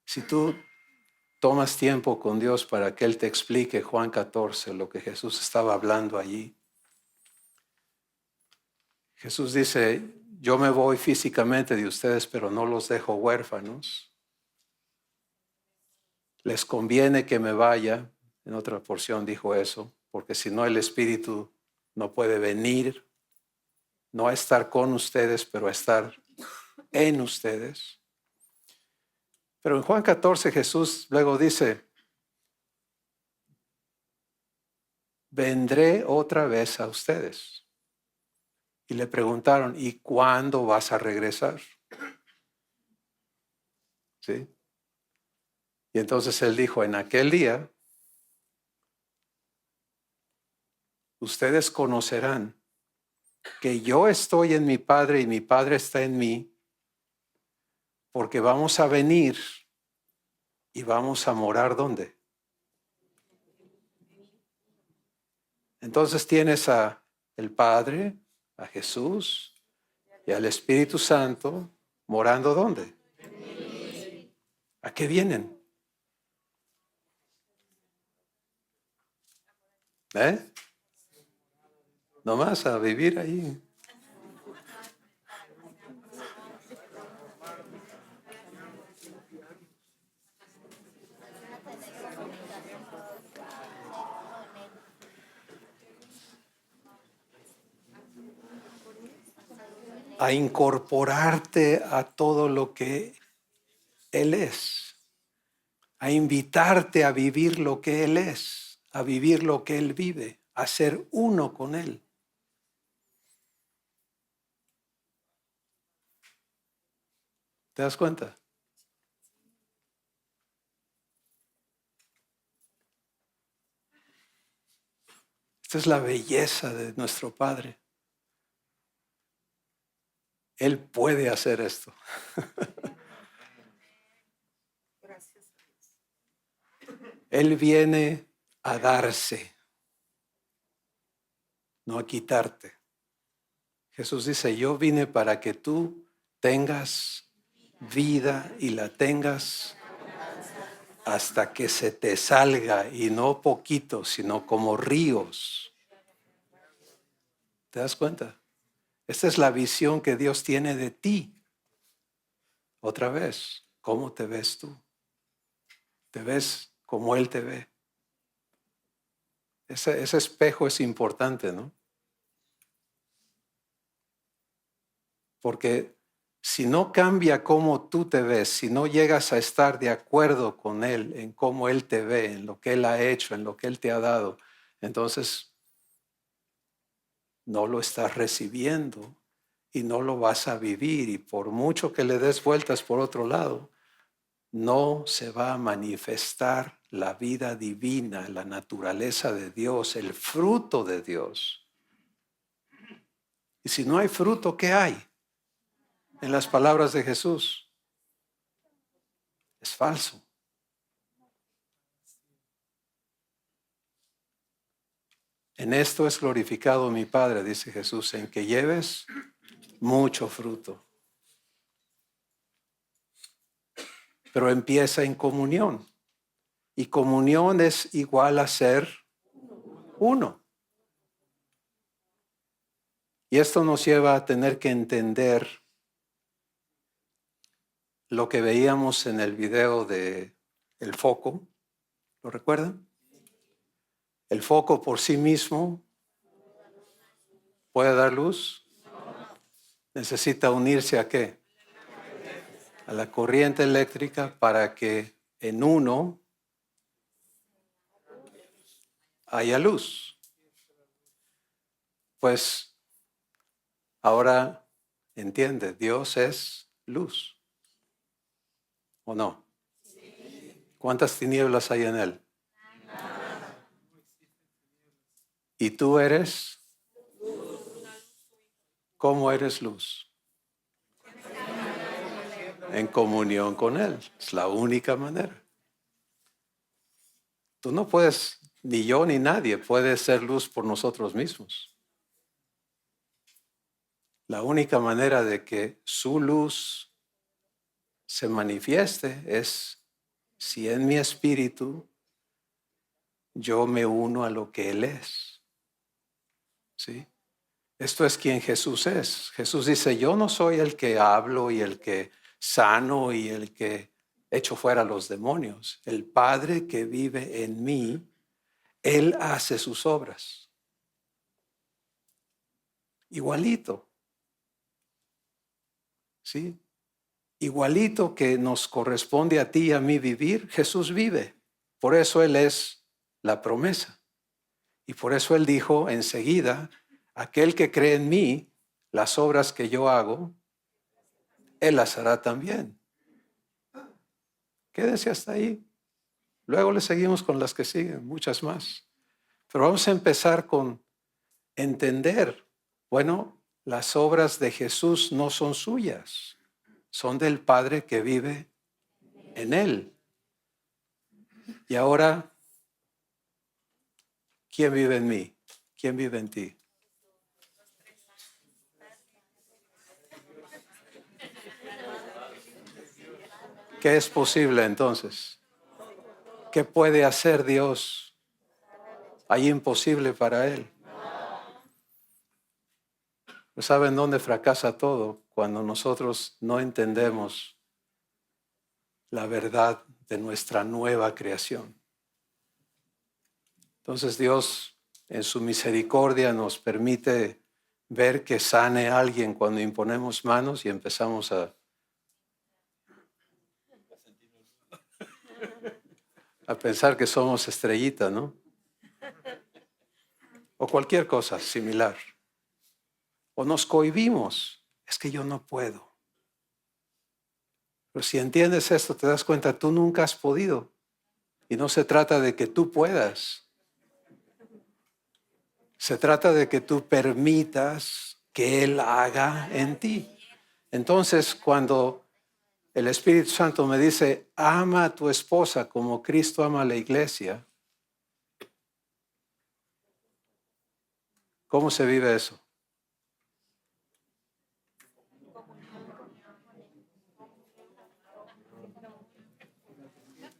[SPEAKER 1] Si tú tomas tiempo con Dios para que Él te explique Juan 14, lo que Jesús estaba hablando allí. Jesús dice, yo me voy físicamente de ustedes, pero no los dejo huérfanos. Les conviene que me vaya. En otra porción dijo eso, porque si no el Espíritu no puede venir, no a estar con ustedes, pero a estar en ustedes. Pero en Juan 14 Jesús luego dice, vendré otra vez a ustedes. Y le preguntaron, ¿y cuándo vas a regresar? ¿Sí? Y entonces él dijo, en aquel día, ustedes conocerán que yo estoy en mi Padre y mi Padre está en mí, porque vamos a venir y vamos a morar ¿dónde? Entonces tienes a el Padre, a Jesús y al Espíritu Santo morando ¿dónde? ¿A qué vienen? Nomás a vivir ahí. A incorporarte a todo lo que Él es, a invitarte a vivir lo que Él es, a vivir lo que Él vive, a ser uno con Él. ¿Te das cuenta? Esta es la belleza de nuestro Padre. Él puede hacer esto. Él viene a darse, no a quitarte. Jesús dice, yo vine para que tú tengas vida y la tengas hasta que se te salga, y no poquito, sino como ríos. ¿Te das cuenta? Esta es la visión que Dios tiene de ti. Otra vez, ¿cómo te ves tú? ¿Te ves como Él te ve? Ese espejo es importante, ¿no? Porque si no cambia cómo tú te ves, si no llegas a estar de acuerdo con Él en cómo Él te ve, en lo que Él ha hecho, en lo que Él te ha dado, entonces no lo estás recibiendo y no lo vas a vivir. Y por mucho que le des vueltas por otro lado, no se va a manifestar la vida divina, la naturaleza de Dios, el fruto de Dios. Y si no hay fruto, ¿qué hay? En las palabras de Jesús, es falso. En esto es glorificado mi Padre, dice Jesús, en que lleves mucho fruto. Pero empieza en comunión. Y comunión es igual a ser uno. Y esto nos lleva a tener que entender lo que veíamos en el video de el foco. ¿Lo recuerdan? El foco por sí mismo puede dar luz. Necesita unirse ¿a qué? A la corriente eléctrica para que en uno haya luz. Pues ahora entiende, Dios es luz. ¿O no? ¿Cuántas tinieblas hay en Él? ¿Y tú eres? ¿Cómo eres luz? En comunión con Él. Es la única manera. Tú no puedes, ni yo ni nadie puede ser luz por nosotros mismos. La única manera de que su luz se manifieste es si en mi espíritu yo me uno a lo que Él es. ¿Sí? Esto es quien Jesús es. Jesús dice, yo no soy el que hablo y el que sano y el que echo fuera los demonios. El Padre que vive en mí, Él hace sus obras. Igualito. ¿Sí? Igualito que nos corresponde a ti y a mí vivir, Jesús vive. Por eso Él es la promesa. Y por eso Él dijo enseguida, aquel que cree en mí, las obras que yo hago, Él las hará también. Quédese hasta ahí. Luego le seguimos con las que siguen, muchas más. Pero vamos a empezar con entender, bueno, las obras de Jesús no son suyas, son del Padre que vive en Él. Y ahora, ¿quién vive en mí? ¿Quién vive en ti? ¿Qué es posible entonces? ¿Qué puede hacer Dios? ¿Hay imposible para Él? Pues ¿saben dónde fracasa todo? Cuando nosotros no entendemos la verdad de nuestra nueva creación. Entonces Dios en su misericordia nos permite ver que sane a alguien cuando imponemos manos y empezamos a pensar que somos estrellita, ¿no? O cualquier cosa similar. O nos cohibimos, es que yo no puedo. Pero si entiendes esto, te das cuenta, tú nunca has podido. Y no se trata de que tú puedas. Se trata de que tú permitas que Él haga en ti. Entonces, cuando el Espíritu Santo me dice, ama a tu esposa como Cristo ama a la iglesia, ¿cómo se vive eso?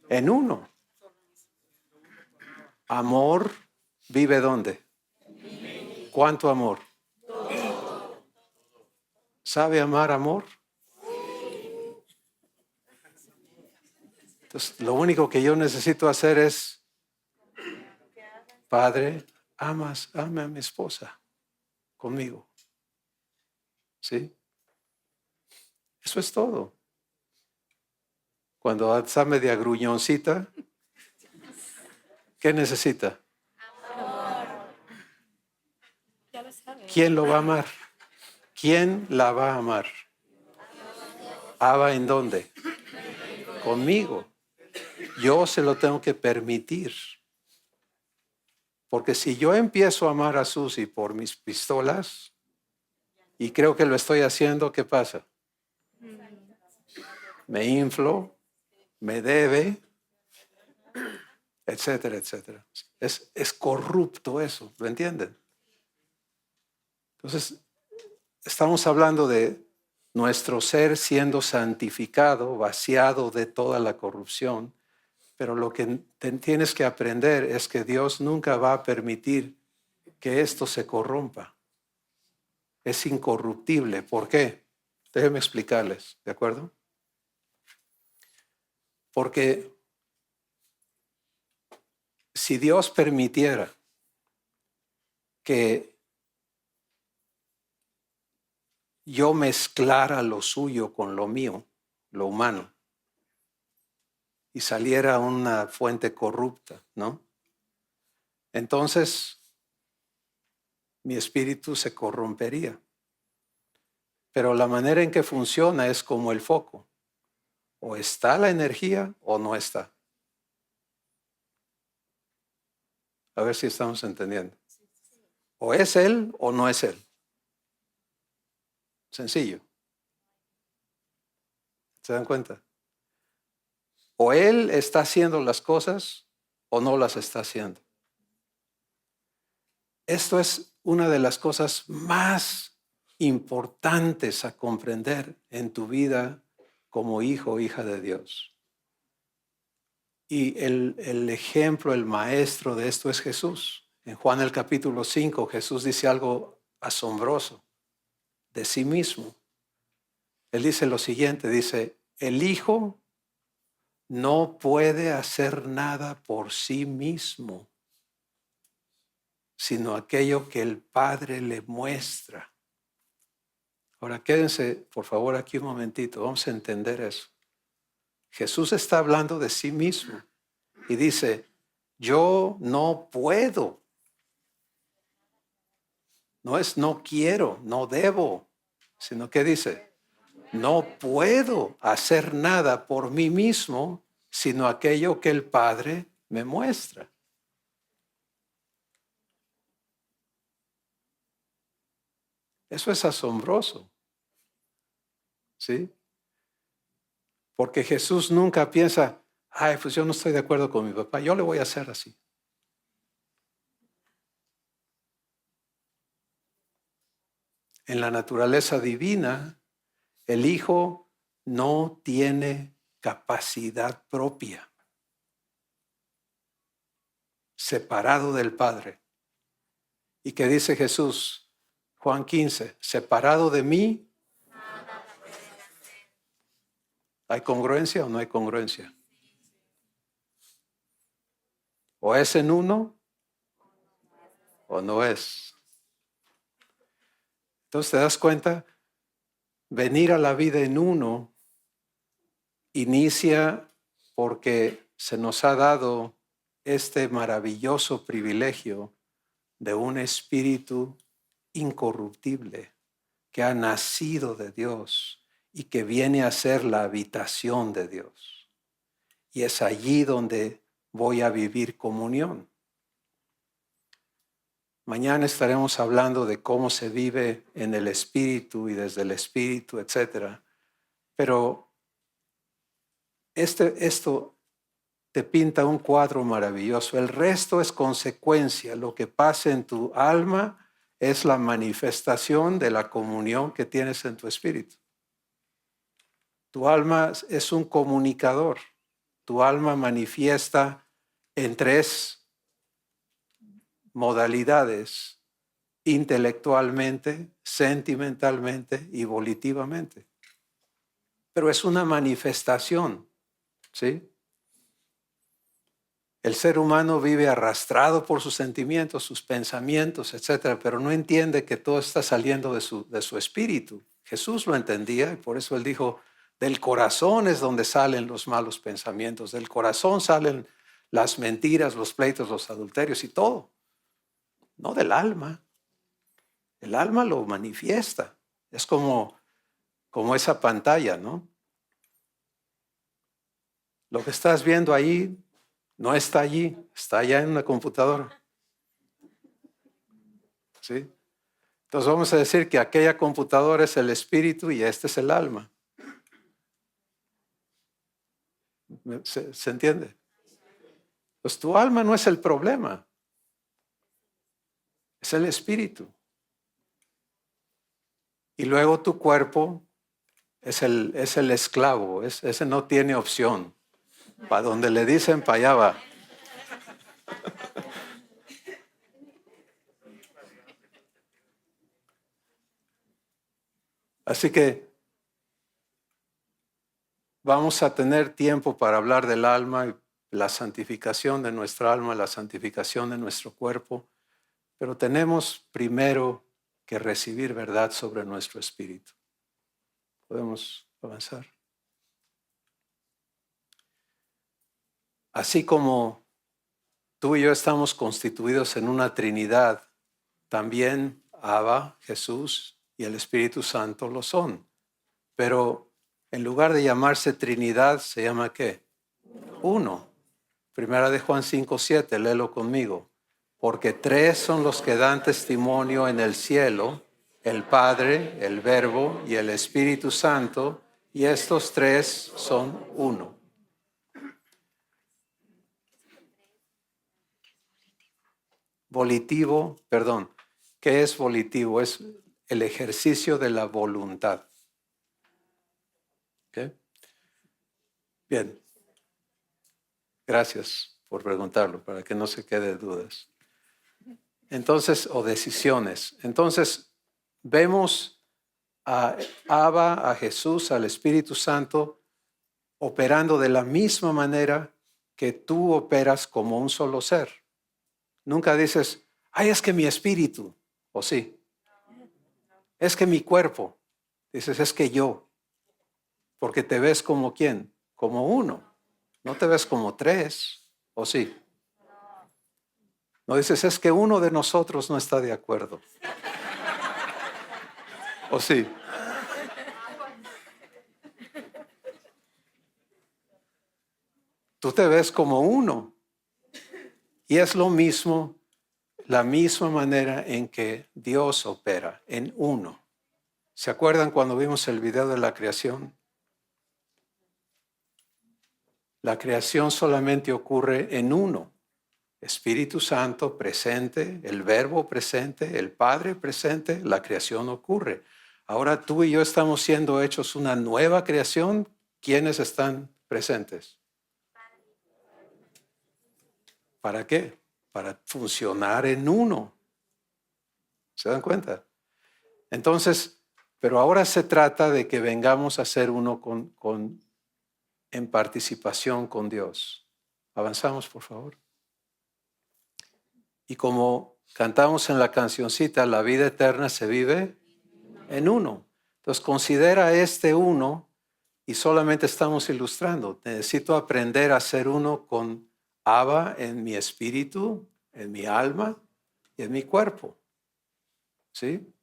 [SPEAKER 1] En uno. Amor vive ¿dónde? ¿Cuánto amor? ¿Sabe amar amor? Entonces, lo único que yo necesito hacer es, Padre, ama a mi esposa conmigo. ¿Sí? Eso es todo. Cuando está media gruñoncita, ¿qué necesita? ¿Quién lo va a amar? ¿Quién la va a amar? ¿Ama en dónde? Conmigo. Yo se lo tengo que permitir. Porque si yo empiezo a amar a Susi por mis pistolas, y creo que lo estoy haciendo, ¿qué pasa? Me inflo, me debe, etcétera, etcétera. Es corrupto eso, ¿lo entienden? Entonces, estamos hablando de nuestro ser siendo santificado, vaciado de toda la corrupción, pero lo que tienes que aprender es que Dios nunca va a permitir que esto se corrompa. Es incorruptible. ¿Por qué? Déjenme explicarles, ¿de acuerdo? Porque si Dios permitiera que yo mezclara lo suyo con lo mío, lo humano, y saliera una fuente corrupta, ¿no? Entonces, mi espíritu se corrompería. Pero la manera en que funciona es como el foco. O está la energía o no está. A ver si estamos entendiendo. O es él o no es él. Sencillo. ¿Se dan cuenta? O él está haciendo las cosas o no las está haciendo? Esto es una de las cosas más importantes a comprender en tu vida como hijo o hija de Dios. Y el ejemplo, el maestro de esto es Jesús. En Juan el capítulo 5, Jesús dice algo asombroso de sí mismo. Él dice lo siguiente, dice, el Hijo no puede hacer nada por sí mismo, sino aquello que el Padre le muestra. Ahora quédense, por favor, aquí un momentito, vamos a entender eso. Jesús está hablando de sí mismo y dice, yo no puedo. No es no quiero, no debo, sino que dice, no puedo hacer nada por mí mismo, sino aquello que el Padre me muestra. Eso es asombroso. ¿Sí? Porque Jesús nunca piensa, ay, pues yo no estoy de acuerdo con mi papá, yo le voy a hacer así. En la naturaleza divina, el Hijo no tiene capacidad propia, separado del Padre. ¿Y qué dice Jesús? Juan 15, separado de mí, ¿hay congruencia o no hay congruencia? ¿O es en uno o no es? Entonces, ¿te das cuenta? Venir a la vida en uno inicia porque se nos ha dado este maravilloso privilegio de un espíritu incorruptible que ha nacido de Dios y que viene a ser la habitación de Dios. Y es allí donde voy a vivir comunión. Mañana estaremos hablando de cómo se vive en el espíritu y desde el espíritu, etc. Pero esto te pinta un cuadro maravilloso. El resto es consecuencia. Lo que pasa en tu alma es la manifestación de la comunión que tienes en tu espíritu. Tu alma es un comunicador. Tu alma manifiesta en 3 modalidades: intelectualmente, sentimentalmente y volitivamente. Pero es una manifestación, ¿sí? El ser humano vive arrastrado por sus sentimientos, sus pensamientos, etc., pero no entiende que todo está saliendo de su espíritu. Jesús lo entendía y por eso él dijo, del corazón es donde salen los malos pensamientos, del corazón salen las mentiras, los pleitos, los adulterios y todo, no del alma. El alma lo manifiesta, es como esa pantalla, ¿no? Lo que estás viendo ahí no está allí, está allá en una computadora. ¿Sí? Entonces vamos a decir que aquella computadora es el espíritu y este es el alma. ¿Se entiende? Pues tu alma no es el problema, es el espíritu. Y luego tu cuerpo es el esclavo, ese no tiene opción. Para donde le dicen, para allá va. Así que vamos a tener tiempo para hablar del alma y la santificación de nuestra alma, la santificación de nuestro cuerpo, pero tenemos primero que recibir verdad sobre nuestro espíritu. ¿Podemos avanzar? Así como tú y yo estamos constituidos en una Trinidad, también Abba, Jesús y el Espíritu Santo lo son. Pero en lugar de llamarse Trinidad, se llama ¿qué? Uno. Primera de Juan 5:7, léelo conmigo. Porque 3 son los que dan testimonio en el cielo, el Padre, el Verbo y el Espíritu Santo, y estos 3 son uno. volitivo, perdón, ¿qué es volitivo? Es el ejercicio de la voluntad. ¿Ok? Bien. Gracias por preguntarlo, para que no se quede dudas. Entonces, o decisiones. Entonces, vemos a Abba, a Jesús, al Espíritu Santo, operando de la misma manera que tú operas como un solo ser. Nunca dices, ay, es que mi espíritu, o sí, es que mi cuerpo. Dices, es que yo, porque te ves como quién, como uno. No te ves como tres, o sí. No dices, es que uno de nosotros no está de acuerdo. ¿O sí? Tú te ves como uno. Y es lo mismo, la misma manera en que Dios opera, en uno. ¿Se acuerdan cuando vimos el video de la creación? La creación solamente ocurre en uno. Espíritu Santo presente, el Verbo presente, el Padre presente, la creación ocurre. Ahora tú y yo estamos siendo hechos una nueva creación. ¿Quiénes están presentes? ¿Para qué? Para funcionar en uno. ¿Se dan cuenta? Entonces, pero ahora se trata de que vengamos a ser uno en participación con Dios. Avanzamos, por favor. Y como cantamos en la cancioncita, la vida eterna se vive en uno. Entonces considera este uno y solamente estamos ilustrando. Necesito aprender a ser uno con Abba en mi espíritu, en mi alma y en mi cuerpo. ¿Sí?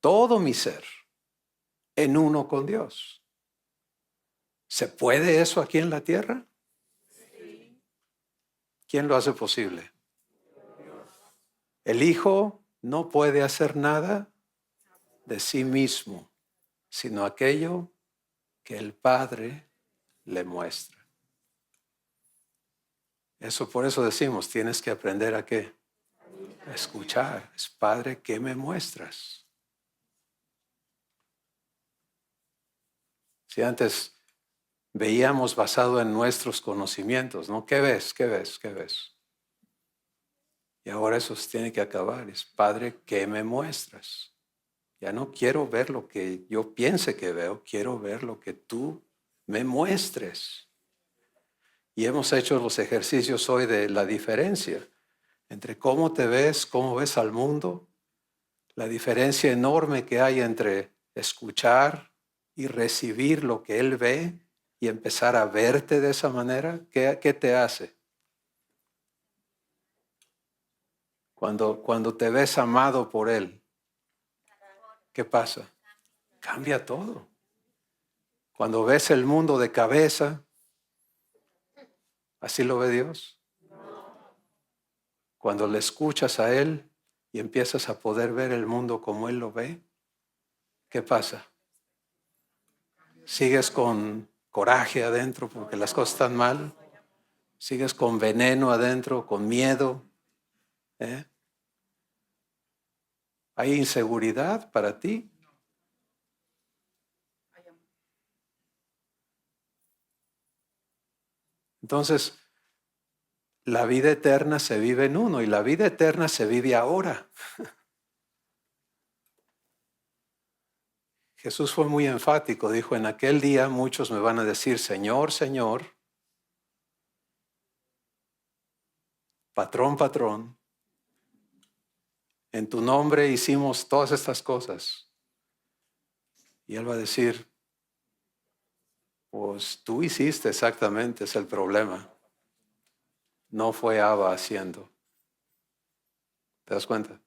[SPEAKER 1] Todo mi ser en uno con Dios. ¿Se puede eso aquí en la tierra? ¿Quién lo hace posible? El Hijo no puede hacer nada de sí mismo, sino aquello que el Padre le muestra. Eso por eso decimos, tienes que aprender a qué? A escuchar. Es Padre, ¿qué me muestras? Si antes veíamos basado en nuestros conocimientos, ¿no? ¿Qué ves? ¿Qué ves? ¿Qué ves? Y ahora eso se tiene que acabar. Es Padre, ¿qué me muestras? Ya no quiero ver lo que yo piense que veo, quiero ver lo que tú me muestres. Y hemos hecho los ejercicios hoy de la diferencia entre cómo te ves, cómo ves al mundo, la diferencia enorme que hay entre escuchar y recibir lo que Él ve y empezar a verte de esa manera. ¿Qué te hace? Cuando te ves amado por Él, ¿qué pasa? Cambia todo. Cuando ves el mundo de cabeza, ¿así lo ve Dios? Cuando le escuchas a Él y empiezas a poder ver el mundo como Él lo ve, ¿qué pasa? ¿Sigues con coraje adentro porque las cosas están mal? ¿Sigues con veneno adentro, con miedo? ¿Eh? ¿Hay inseguridad para ti? Entonces, la vida eterna se vive en uno y la vida eterna se vive ahora. Jesús fue muy enfático, dijo, en aquel día muchos me van a decir, Señor, Señor, patrón, patrón, en tu nombre hicimos todas estas cosas. Y Él va a decir, pues tú hiciste exactamente, es el problema. No fue Abba haciendo. ¿Te das cuenta?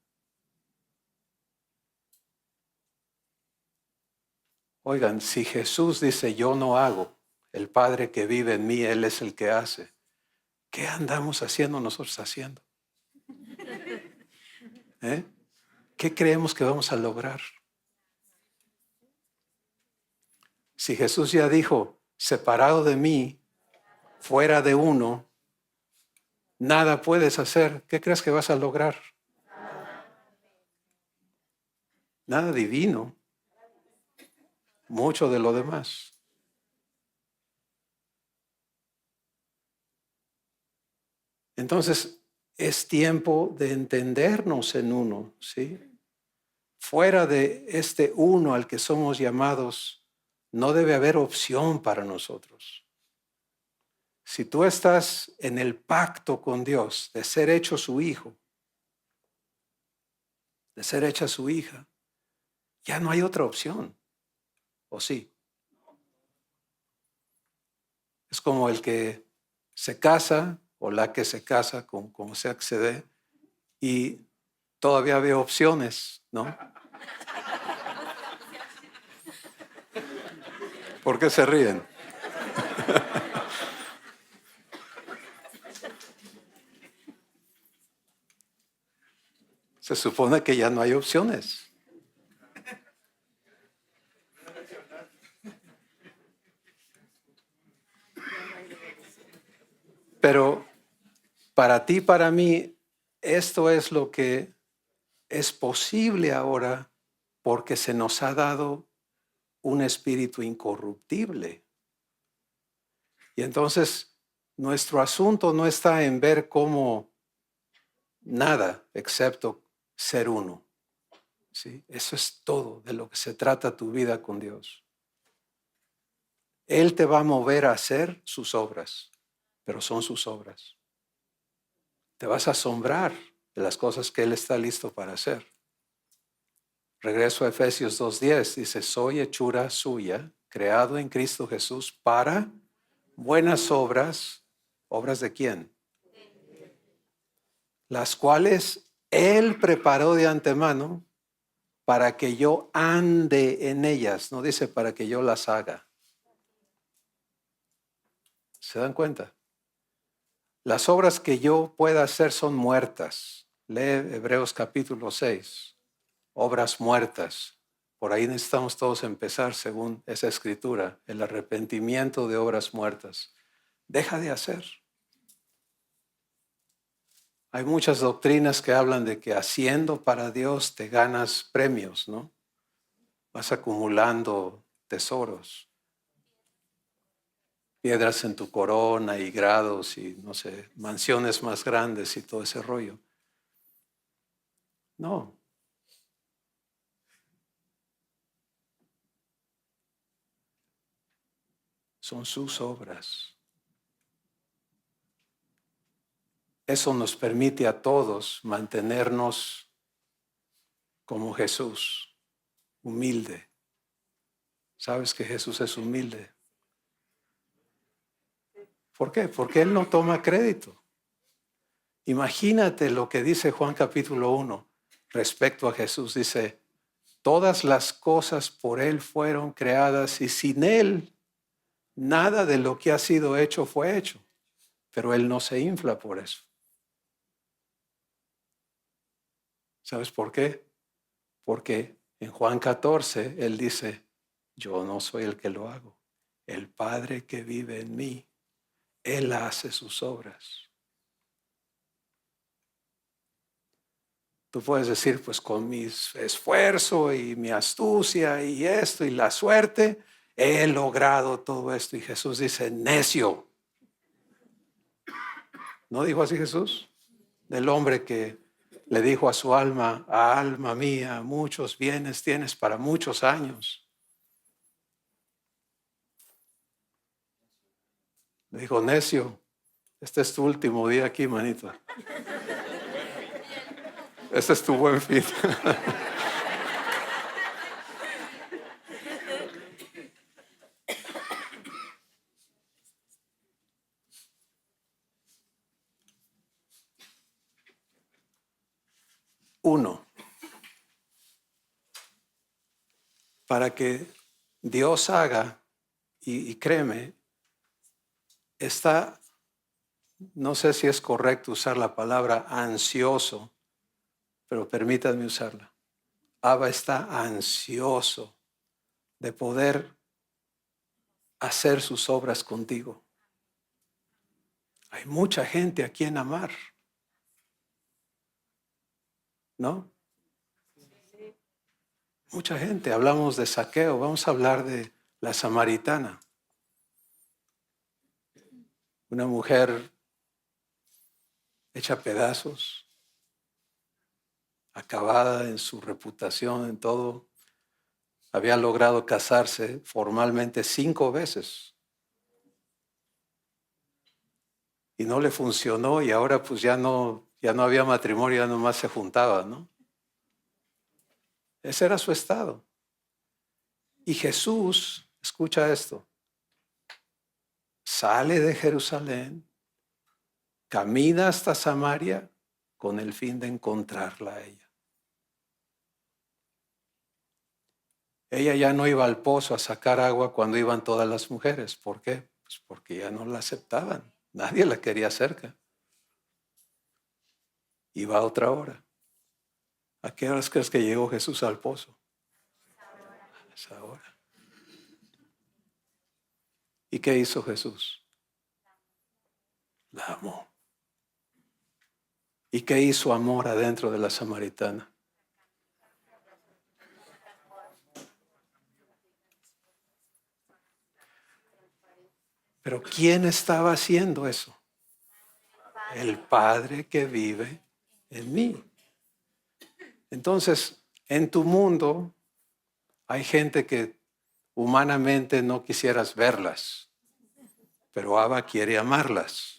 [SPEAKER 1] Oigan, si Jesús dice yo no hago, el Padre que vive en mí, Él es el que hace. ¿Qué andamos haciendo nosotros haciendo? ¿Eh? ¿Qué creemos que vamos a lograr? Si Jesús ya dijo, separado de mí, fuera de uno, nada puedes hacer, ¿qué crees que vas a lograr? Nada divino, mucho de lo demás. Entonces, es tiempo de entendernos en uno, ¿sí? Fuera de este uno al que somos llamados, no debe haber opción para nosotros. Si tú estás en el pacto con Dios de ser hecho su hijo, de ser hecha su hija, ya no hay otra opción, ¿o sí? Es como el que se casa o la que se casa, como sea que se dé, y todavía ve opciones, ¿no? ¿Por qué se ríen? Se supone que ya no hay opciones. Pero para ti, para mí, esto es lo que es posible ahora porque se nos ha dado un espíritu incorruptible. Y entonces nuestro asunto no está en ver cómo nada excepto ser uno. ¿Sí? Eso es todo de lo que se trata tu vida con Dios. Él te va a mover a hacer sus obras, pero son sus obras. Te vas a asombrar de las cosas que Él está listo para hacer. Regreso a Efesios 2:10, dice, soy hechura suya, creado en Cristo Jesús para buenas obras. ¿Obras de quién? Las cuales Él preparó de antemano para que yo ande en ellas. No dice para que yo las haga. ¿Se dan cuenta? Las obras que yo pueda hacer son muertas. Lee Hebreos capítulo 6. Obras muertas. Por ahí necesitamos todos empezar según esa escritura. El arrepentimiento de obras muertas. Deja de hacer. Hay muchas doctrinas que hablan de que haciendo para Dios te ganas premios, ¿no? Vas acumulando tesoros, piedras en tu corona y grados y, no sé, mansiones más grandes y todo ese rollo. No. Son sus obras. Eso nos permite a todos mantenernos como Jesús, humilde. ¿Sabes que Jesús es humilde? ¿Por qué? Porque Él no toma crédito. Imagínate lo que dice Juan capítulo 1 respecto a Jesús. Dice, todas las cosas por Él fueron creadas y sin Él nada de lo que ha sido hecho fue hecho. Pero Él no se infla por eso. ¿Sabes por qué? Porque en Juan 14 Él dice, yo no soy el que lo hago. El Padre que vive en mí, Él hace sus obras. Tú puedes decir, pues con mi esfuerzo y mi astucia y esto y la suerte, he logrado todo esto. Y Jesús dice, necio. ¿No dijo así Jesús? Del hombre que le dijo a su alma, alma mía, muchos bienes tienes para muchos años. Le dijo, necio, este es tu último día aquí, manito. Este es tu buen fin. Uno, para que Dios haga, y créeme, está, no sé si es correcto usar la palabra ansioso, pero permítanme usarla. Abba está ansioso de poder hacer sus obras contigo. Hay mucha gente a quien amar, ¿no? Mucha gente. Hablamos de Zaqueo, vamos a hablar de la samaritana. Una mujer hecha pedazos, acabada en su reputación, en todo. Había logrado casarse formalmente 5 veces. Y no le funcionó y ahora pues ya no había matrimonio, ya nomás se juntaba, ¿no? Ese era su estado. Y Jesús, escucha esto, sale de Jerusalén, camina hasta Samaria con el fin de encontrarla a ella. Ella ya no iba al pozo a sacar agua cuando iban todas las mujeres. ¿Por qué? Pues porque ya no la aceptaban. Nadie la quería cerca. Iba a otra hora. ¿A qué horas crees que llegó Jesús al pozo? A esa hora. ¿Y qué hizo Jesús? La amó. ¿Y qué hizo amor adentro de la samaritana? Pero ¿quién estaba haciendo eso? El Padre que vive en mí. Entonces, en tu mundo hay gente que humanamente no quisieras verlas, pero Abba quiere amarlas.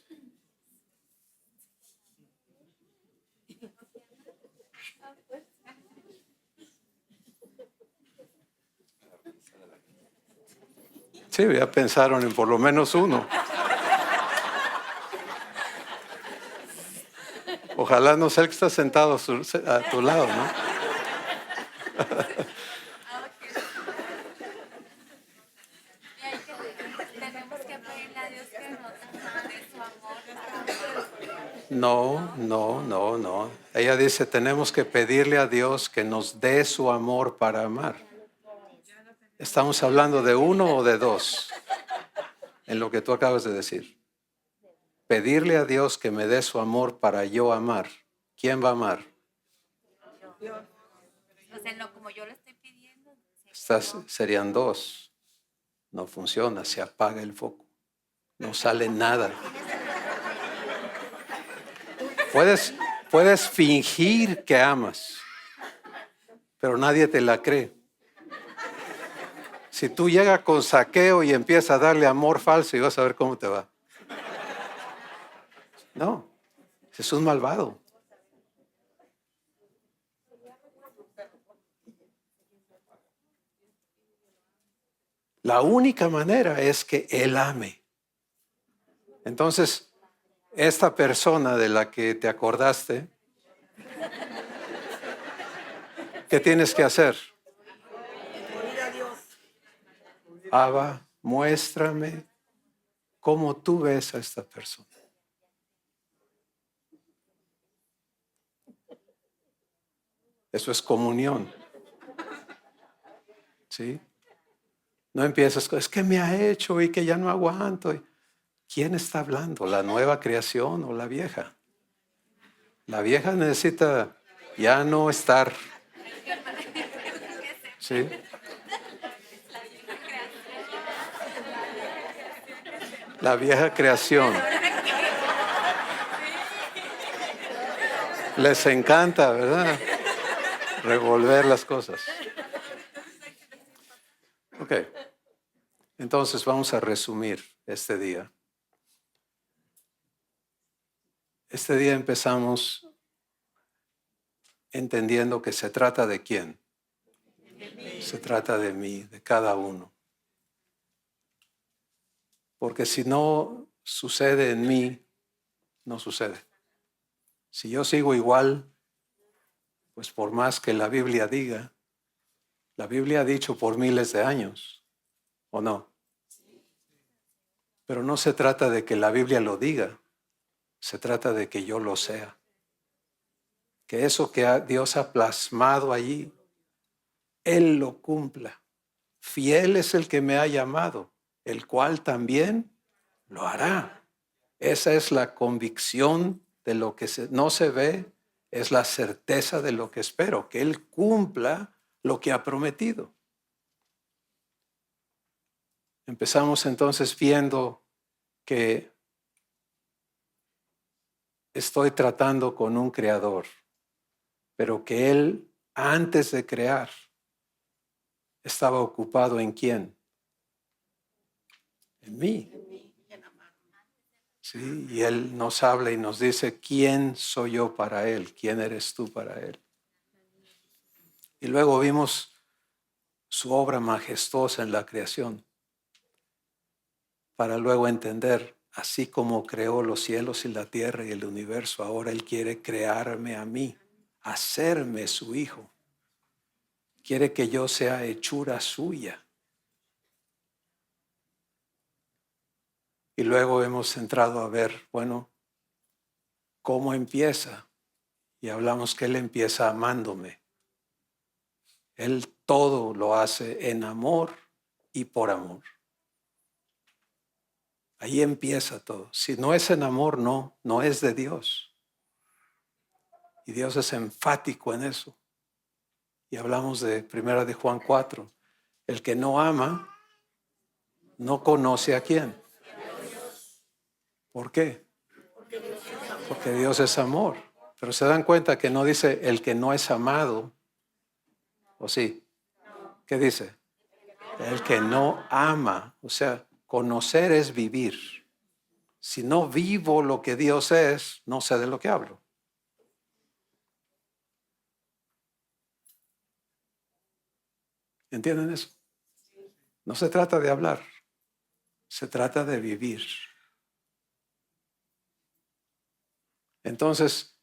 [SPEAKER 1] Sí, ya pensaron en por lo menos uno. Ojalá no sea el que está sentado a tu lado, ¿no?
[SPEAKER 3] Tenemos que pedirle a Dios que nos dé su amor.
[SPEAKER 1] No. Ella dice, tenemos que pedirle a Dios que nos dé su amor para amar. ¿Estamos hablando de uno o de dos? En lo que tú acabas de decir. Pedirle a Dios que me dé su amor para yo amar. ¿Quién va a amar?
[SPEAKER 3] O sea, no como yo lo estoy pidiendo.
[SPEAKER 1] Estas serían dos. No funciona, se apaga el foco. No sale nada. Puedes fingir que amas, pero nadie te la cree. Si tú llegas con Zaqueo y empiezas a darle amor falso y vas a ver cómo te va. No, es un malvado. La única manera es que Él ame. Entonces, esta persona de la que te acordaste, ¿qué tienes que hacer? Abba, muéstrame cómo tú ves a esta persona. Eso es comunión. ¿Sí? No empieces con, es que me ha hecho y que ya no aguanto. ¿Quién está hablando? ¿La nueva creación o la vieja? La vieja necesita ya no estar. ¿Sí? La vieja creación. Les encanta, ¿verdad? Revolver las cosas. Ok. Entonces vamos a resumir este día. Este día empezamos entendiendo que se trata de quién. Se trata de mí, de cada uno. Porque si no sucede en mí, no sucede. Si yo sigo igual, pues por más que la Biblia diga, la Biblia ha dicho por miles de años, ¿o no? Pero no se trata de que la Biblia lo diga, se trata de que yo lo sea. Que eso que Dios ha plasmado allí, Él lo cumpla. Fiel es el que me ha llamado, el cual también lo hará. Esa es la convicción de lo que no se ve, es la certeza de lo que espero, que Él cumpla lo que ha prometido. Empezamos entonces viendo que estoy tratando con un creador, pero que Él, antes de crear, estaba ocupado ¿en quién? En mí. Sí, y Él nos habla y nos dice, ¿quién soy yo para Él? ¿Quién eres tú para Él? Y luego vimos su obra majestuosa en la creación, para luego entender, así como creó los cielos y la tierra y el universo, ahora Él quiere crearme a mí, hacerme su hijo. Quiere que yo sea hechura suya. Y luego hemos entrado a ver, bueno, cómo empieza. Y hablamos que Él empieza amándome. Él todo lo hace en amor y por amor. Ahí empieza todo. Si no es en amor, no es de Dios. Y Dios es enfático en eso. Y hablamos de 1 de Juan 4. El que no ama, no conoce a quién. ¿Por qué? Porque Dios es amor. Pero se dan cuenta que no dice el que no es amado. ¿O sí? ¿Qué dice? El que no ama. O sea, conocer es vivir. Si no vivo lo que Dios es, no sé de lo que hablo. ¿Entienden eso? No se trata de hablar, se trata de vivir. Entonces,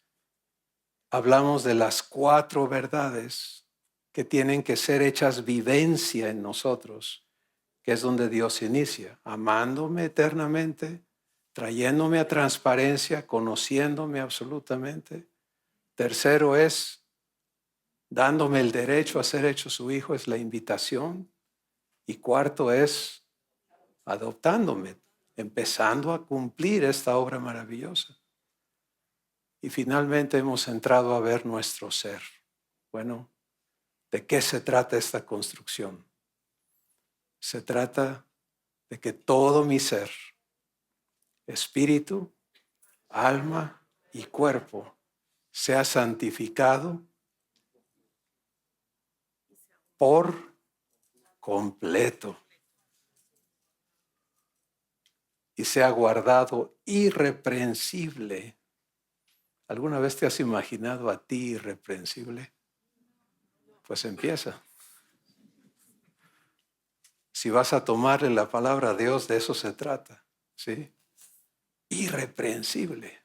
[SPEAKER 1] hablamos de las 4 verdades que tienen que ser hechas vivencia en nosotros, que es donde Dios inicia, amándome eternamente, trayéndome a transparencia, conociéndome absolutamente. Tercero es dándome el derecho a ser hecho su hijo, es la invitación. Y cuarto es adoptándome, empezando a cumplir esta obra maravillosa. Y finalmente hemos entrado a ver nuestro ser. Bueno, ¿de qué se trata esta construcción? Se trata de que todo mi ser, espíritu, alma y cuerpo, sea santificado por completo y sea guardado irreprensible. ¿Alguna vez te has imaginado a ti irreprensible? Pues empieza. Si vas a tomarle la palabra a Dios, de eso se trata, ¿sí? Irreprensible.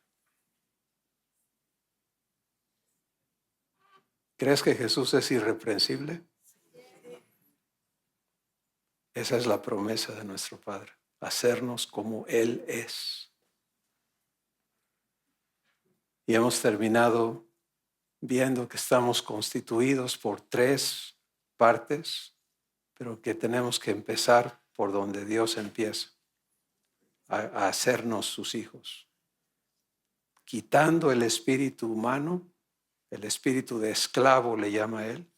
[SPEAKER 1] ¿Crees que Jesús es irreprensible? Esa es la promesa de nuestro Padre, hacernos como Él es. Y hemos terminado viendo que estamos constituidos por 3 partes, pero que tenemos que empezar por donde Dios empieza, a hacernos sus hijos. Quitando el espíritu humano, el espíritu de esclavo le llama Él,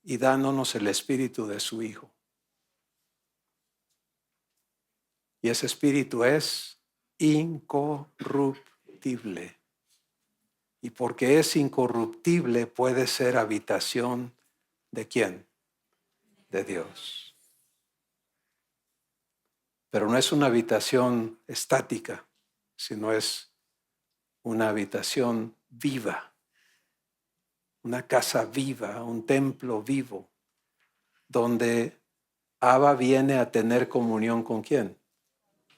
[SPEAKER 1] y dándonos el espíritu de su Hijo. Y ese espíritu es incorruptible. Y porque es incorruptible, puede ser habitación ¿de quién? De Dios. Pero no es una habitación estática, sino es una habitación viva, una casa viva, un templo vivo, donde Abba viene a tener comunión ¿con quién?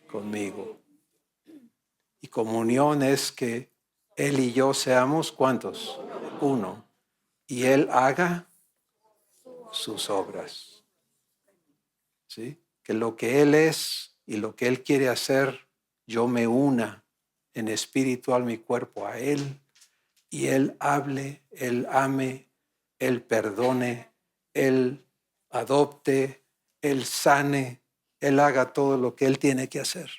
[SPEAKER 1] Conmigo. Y comunión es que Él y yo seamos ¿cuántos? Uno. Y Él haga sus obras. ¿Sí? Que lo que Él es y lo que Él quiere hacer, yo me una en espíritu, alma y cuerpo a Él. Y Él hable, Él ame, Él perdone, Él adopte, Él sane, Él haga todo lo que Él tiene que hacer.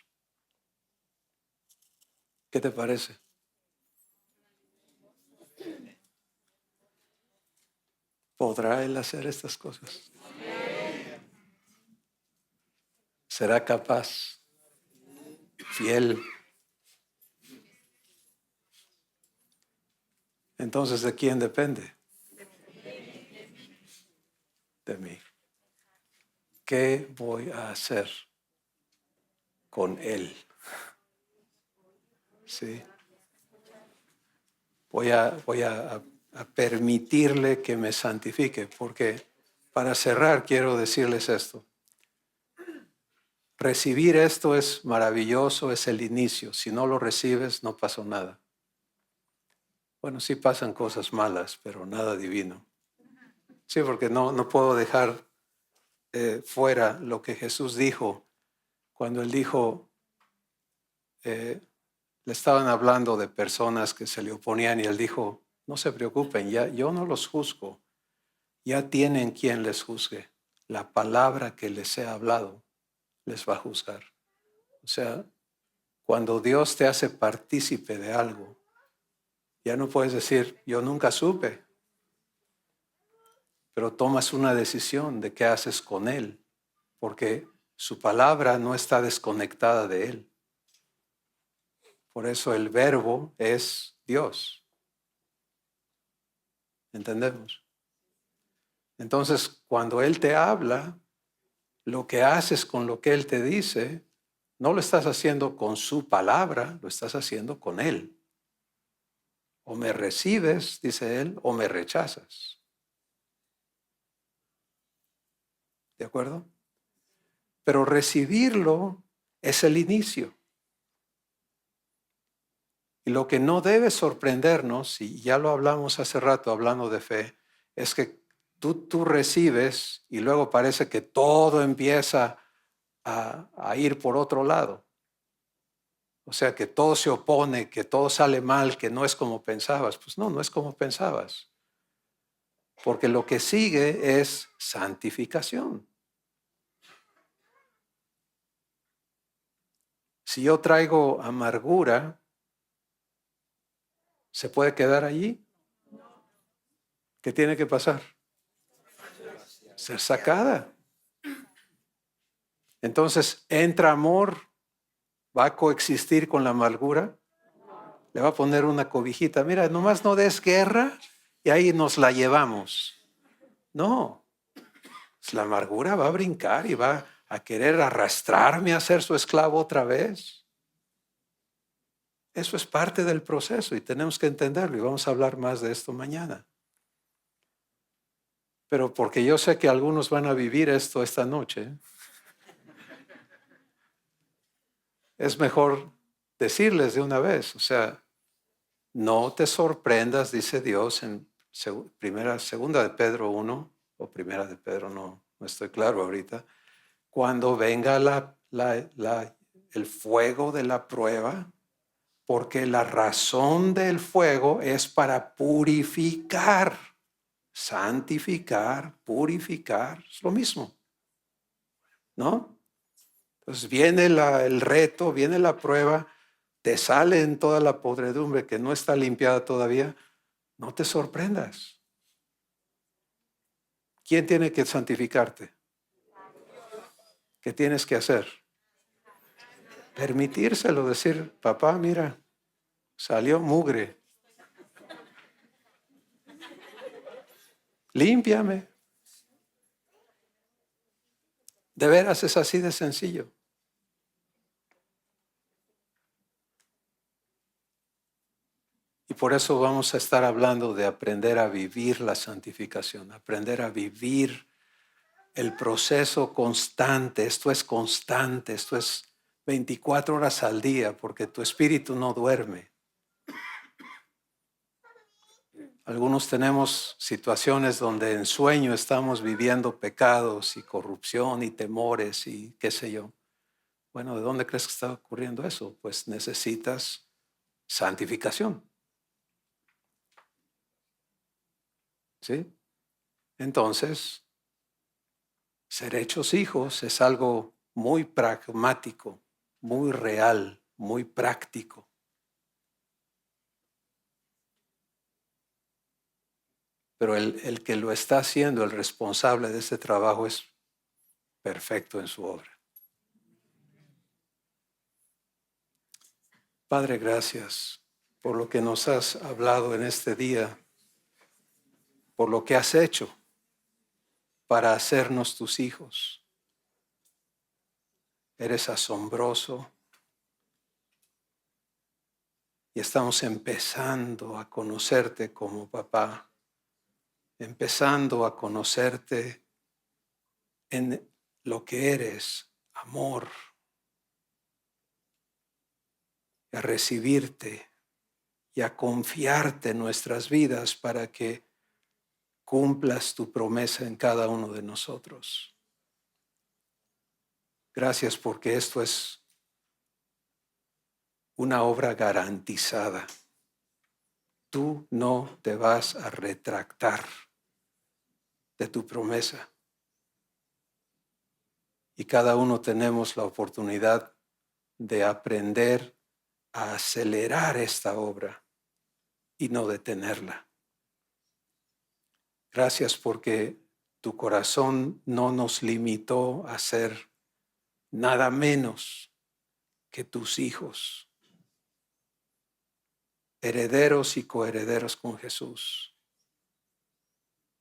[SPEAKER 1] ¿Qué te parece? ¿Podrá Él hacer estas cosas? ¿Será capaz, fiel? Entonces, ¿de quién depende? De mí. ¿Qué voy a hacer con Él? Sí. Voy a permitirle que me santifique, porque para cerrar quiero decirles esto. Recibir esto es maravilloso, es el inicio. Si no lo recibes, no pasó nada. Bueno, sí pasan cosas malas, pero nada divino. Sí, porque no puedo dejar fuera lo que Jesús dijo cuando Él dijo, le estaban hablando de personas que se le oponían y Él dijo, no se preocupen, ya yo no los juzgo, ya tienen quien les juzgue. La palabra que les he hablado les va a juzgar. O sea, cuando Dios te hace partícipe de algo, ya no puedes decir, yo nunca supe, pero tomas una decisión de qué haces con Él, porque su palabra no está desconectada de Él. Por eso el verbo es Dios. ¿Entendemos? Entonces, cuando Él te habla, lo que haces con lo que Él te dice, no lo estás haciendo con su palabra, lo estás haciendo con Él. O me recibes, dice Él, o me rechazas. ¿De acuerdo? Pero recibirlo es el inicio. Y lo que no debe sorprendernos, y ya lo hablamos hace rato hablando de fe, es que tú recibes y luego parece que todo empieza a ir por otro lado. O sea, que todo se opone, que todo sale mal, que no es como pensabas. Pues no es como pensabas. Porque lo que sigue es santificación. Si yo traigo amargura, ¿se puede quedar allí? ¿Qué tiene que pasar? Ser sacada. Entonces, entra amor, va a coexistir con la amargura, le va a poner una cobijita. Mira, nomás no des guerra y ahí nos la llevamos. No, la amargura va a brincar y va a querer arrastrarme a ser su esclavo otra vez. Eso es parte del proceso y tenemos que entenderlo y vamos a hablar más de esto mañana. Pero porque yo sé que algunos van a vivir esto esta noche, es mejor decirles de una vez, o sea, no te sorprendas, dice Dios en segunda de Pedro 1, o primera de Pedro, no estoy claro ahorita, cuando venga el fuego de la prueba, porque la razón del fuego es para purificar, santificar, purificar, es lo mismo, ¿no? Entonces viene el reto, viene la prueba, te sale en toda la podredumbre que no está limpiada todavía, no te sorprendas. ¿Quién tiene que santificarte? ¿Qué tienes que hacer? Permitírselo, decir, papá, mira, salió mugre. Límpiame. De veras es así de sencillo. Y por eso vamos a estar hablando de aprender a vivir la santificación, aprender a vivir el proceso constante. Esto es constante, esto es 24 horas al día, porque tu espíritu no duerme. Algunos tenemos situaciones donde en sueño estamos viviendo pecados y corrupción y temores y qué sé yo. Bueno, ¿de dónde crees que está ocurriendo eso? Pues necesitas santificación. ¿Sí? Entonces, ser hechos hijos es algo muy pragmático, muy real, muy práctico. pero el que lo está haciendo, el responsable de ese trabajo, es perfecto en su obra. Padre, gracias por lo que nos has hablado en este día, por lo que has hecho para hacernos tus hijos. Eres asombroso y estamos empezando a conocerte como papá, empezando a conocerte en lo que eres, amor, a recibirte y a confiarte en nuestras vidas para que cumplas tu promesa en cada uno de nosotros. Gracias porque esto es una obra garantizada. Tú no te vas a retractar de tu promesa. Y cada uno tenemos la oportunidad de aprender a acelerar esta obra y no detenerla. Gracias porque tu corazón no nos limitó a ser nada menos que tus hijos, herederos y coherederos con Jesús.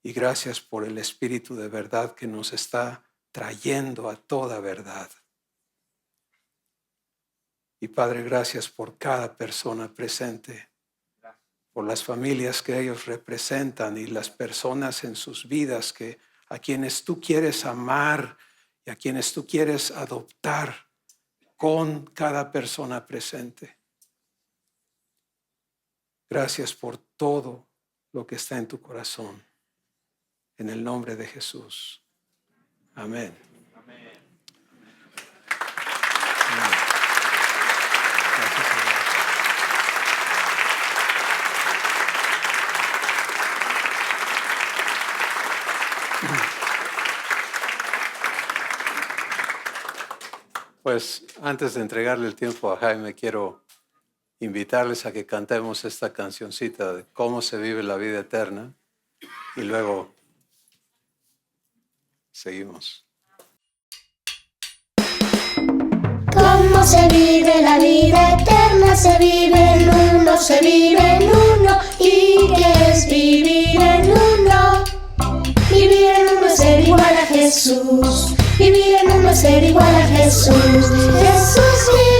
[SPEAKER 1] Y gracias por el Espíritu de verdad que nos está trayendo a toda verdad. Y Padre, gracias por cada persona presente, por las familias que ellos representan y las personas en sus vidas a quienes tú quieres amar y a quienes tú quieres adoptar con cada persona presente. Gracias por todo lo que está en tu corazón. En el nombre de Jesús. Amén. Amén. Gracias, Señor. Pues antes de entregarle el tiempo a Jaime, quiero invitarles a que cantemos esta cancioncita de cómo se vive la vida eterna y luego seguimos.
[SPEAKER 4] ¿Cómo se vive la vida eterna? Se vive en uno, se vive en uno. ¿Y qué es vivir en uno? Vivir en uno es ser igual a Jesús. Vivir en uno es ser igual a Jesús. Jesús vive.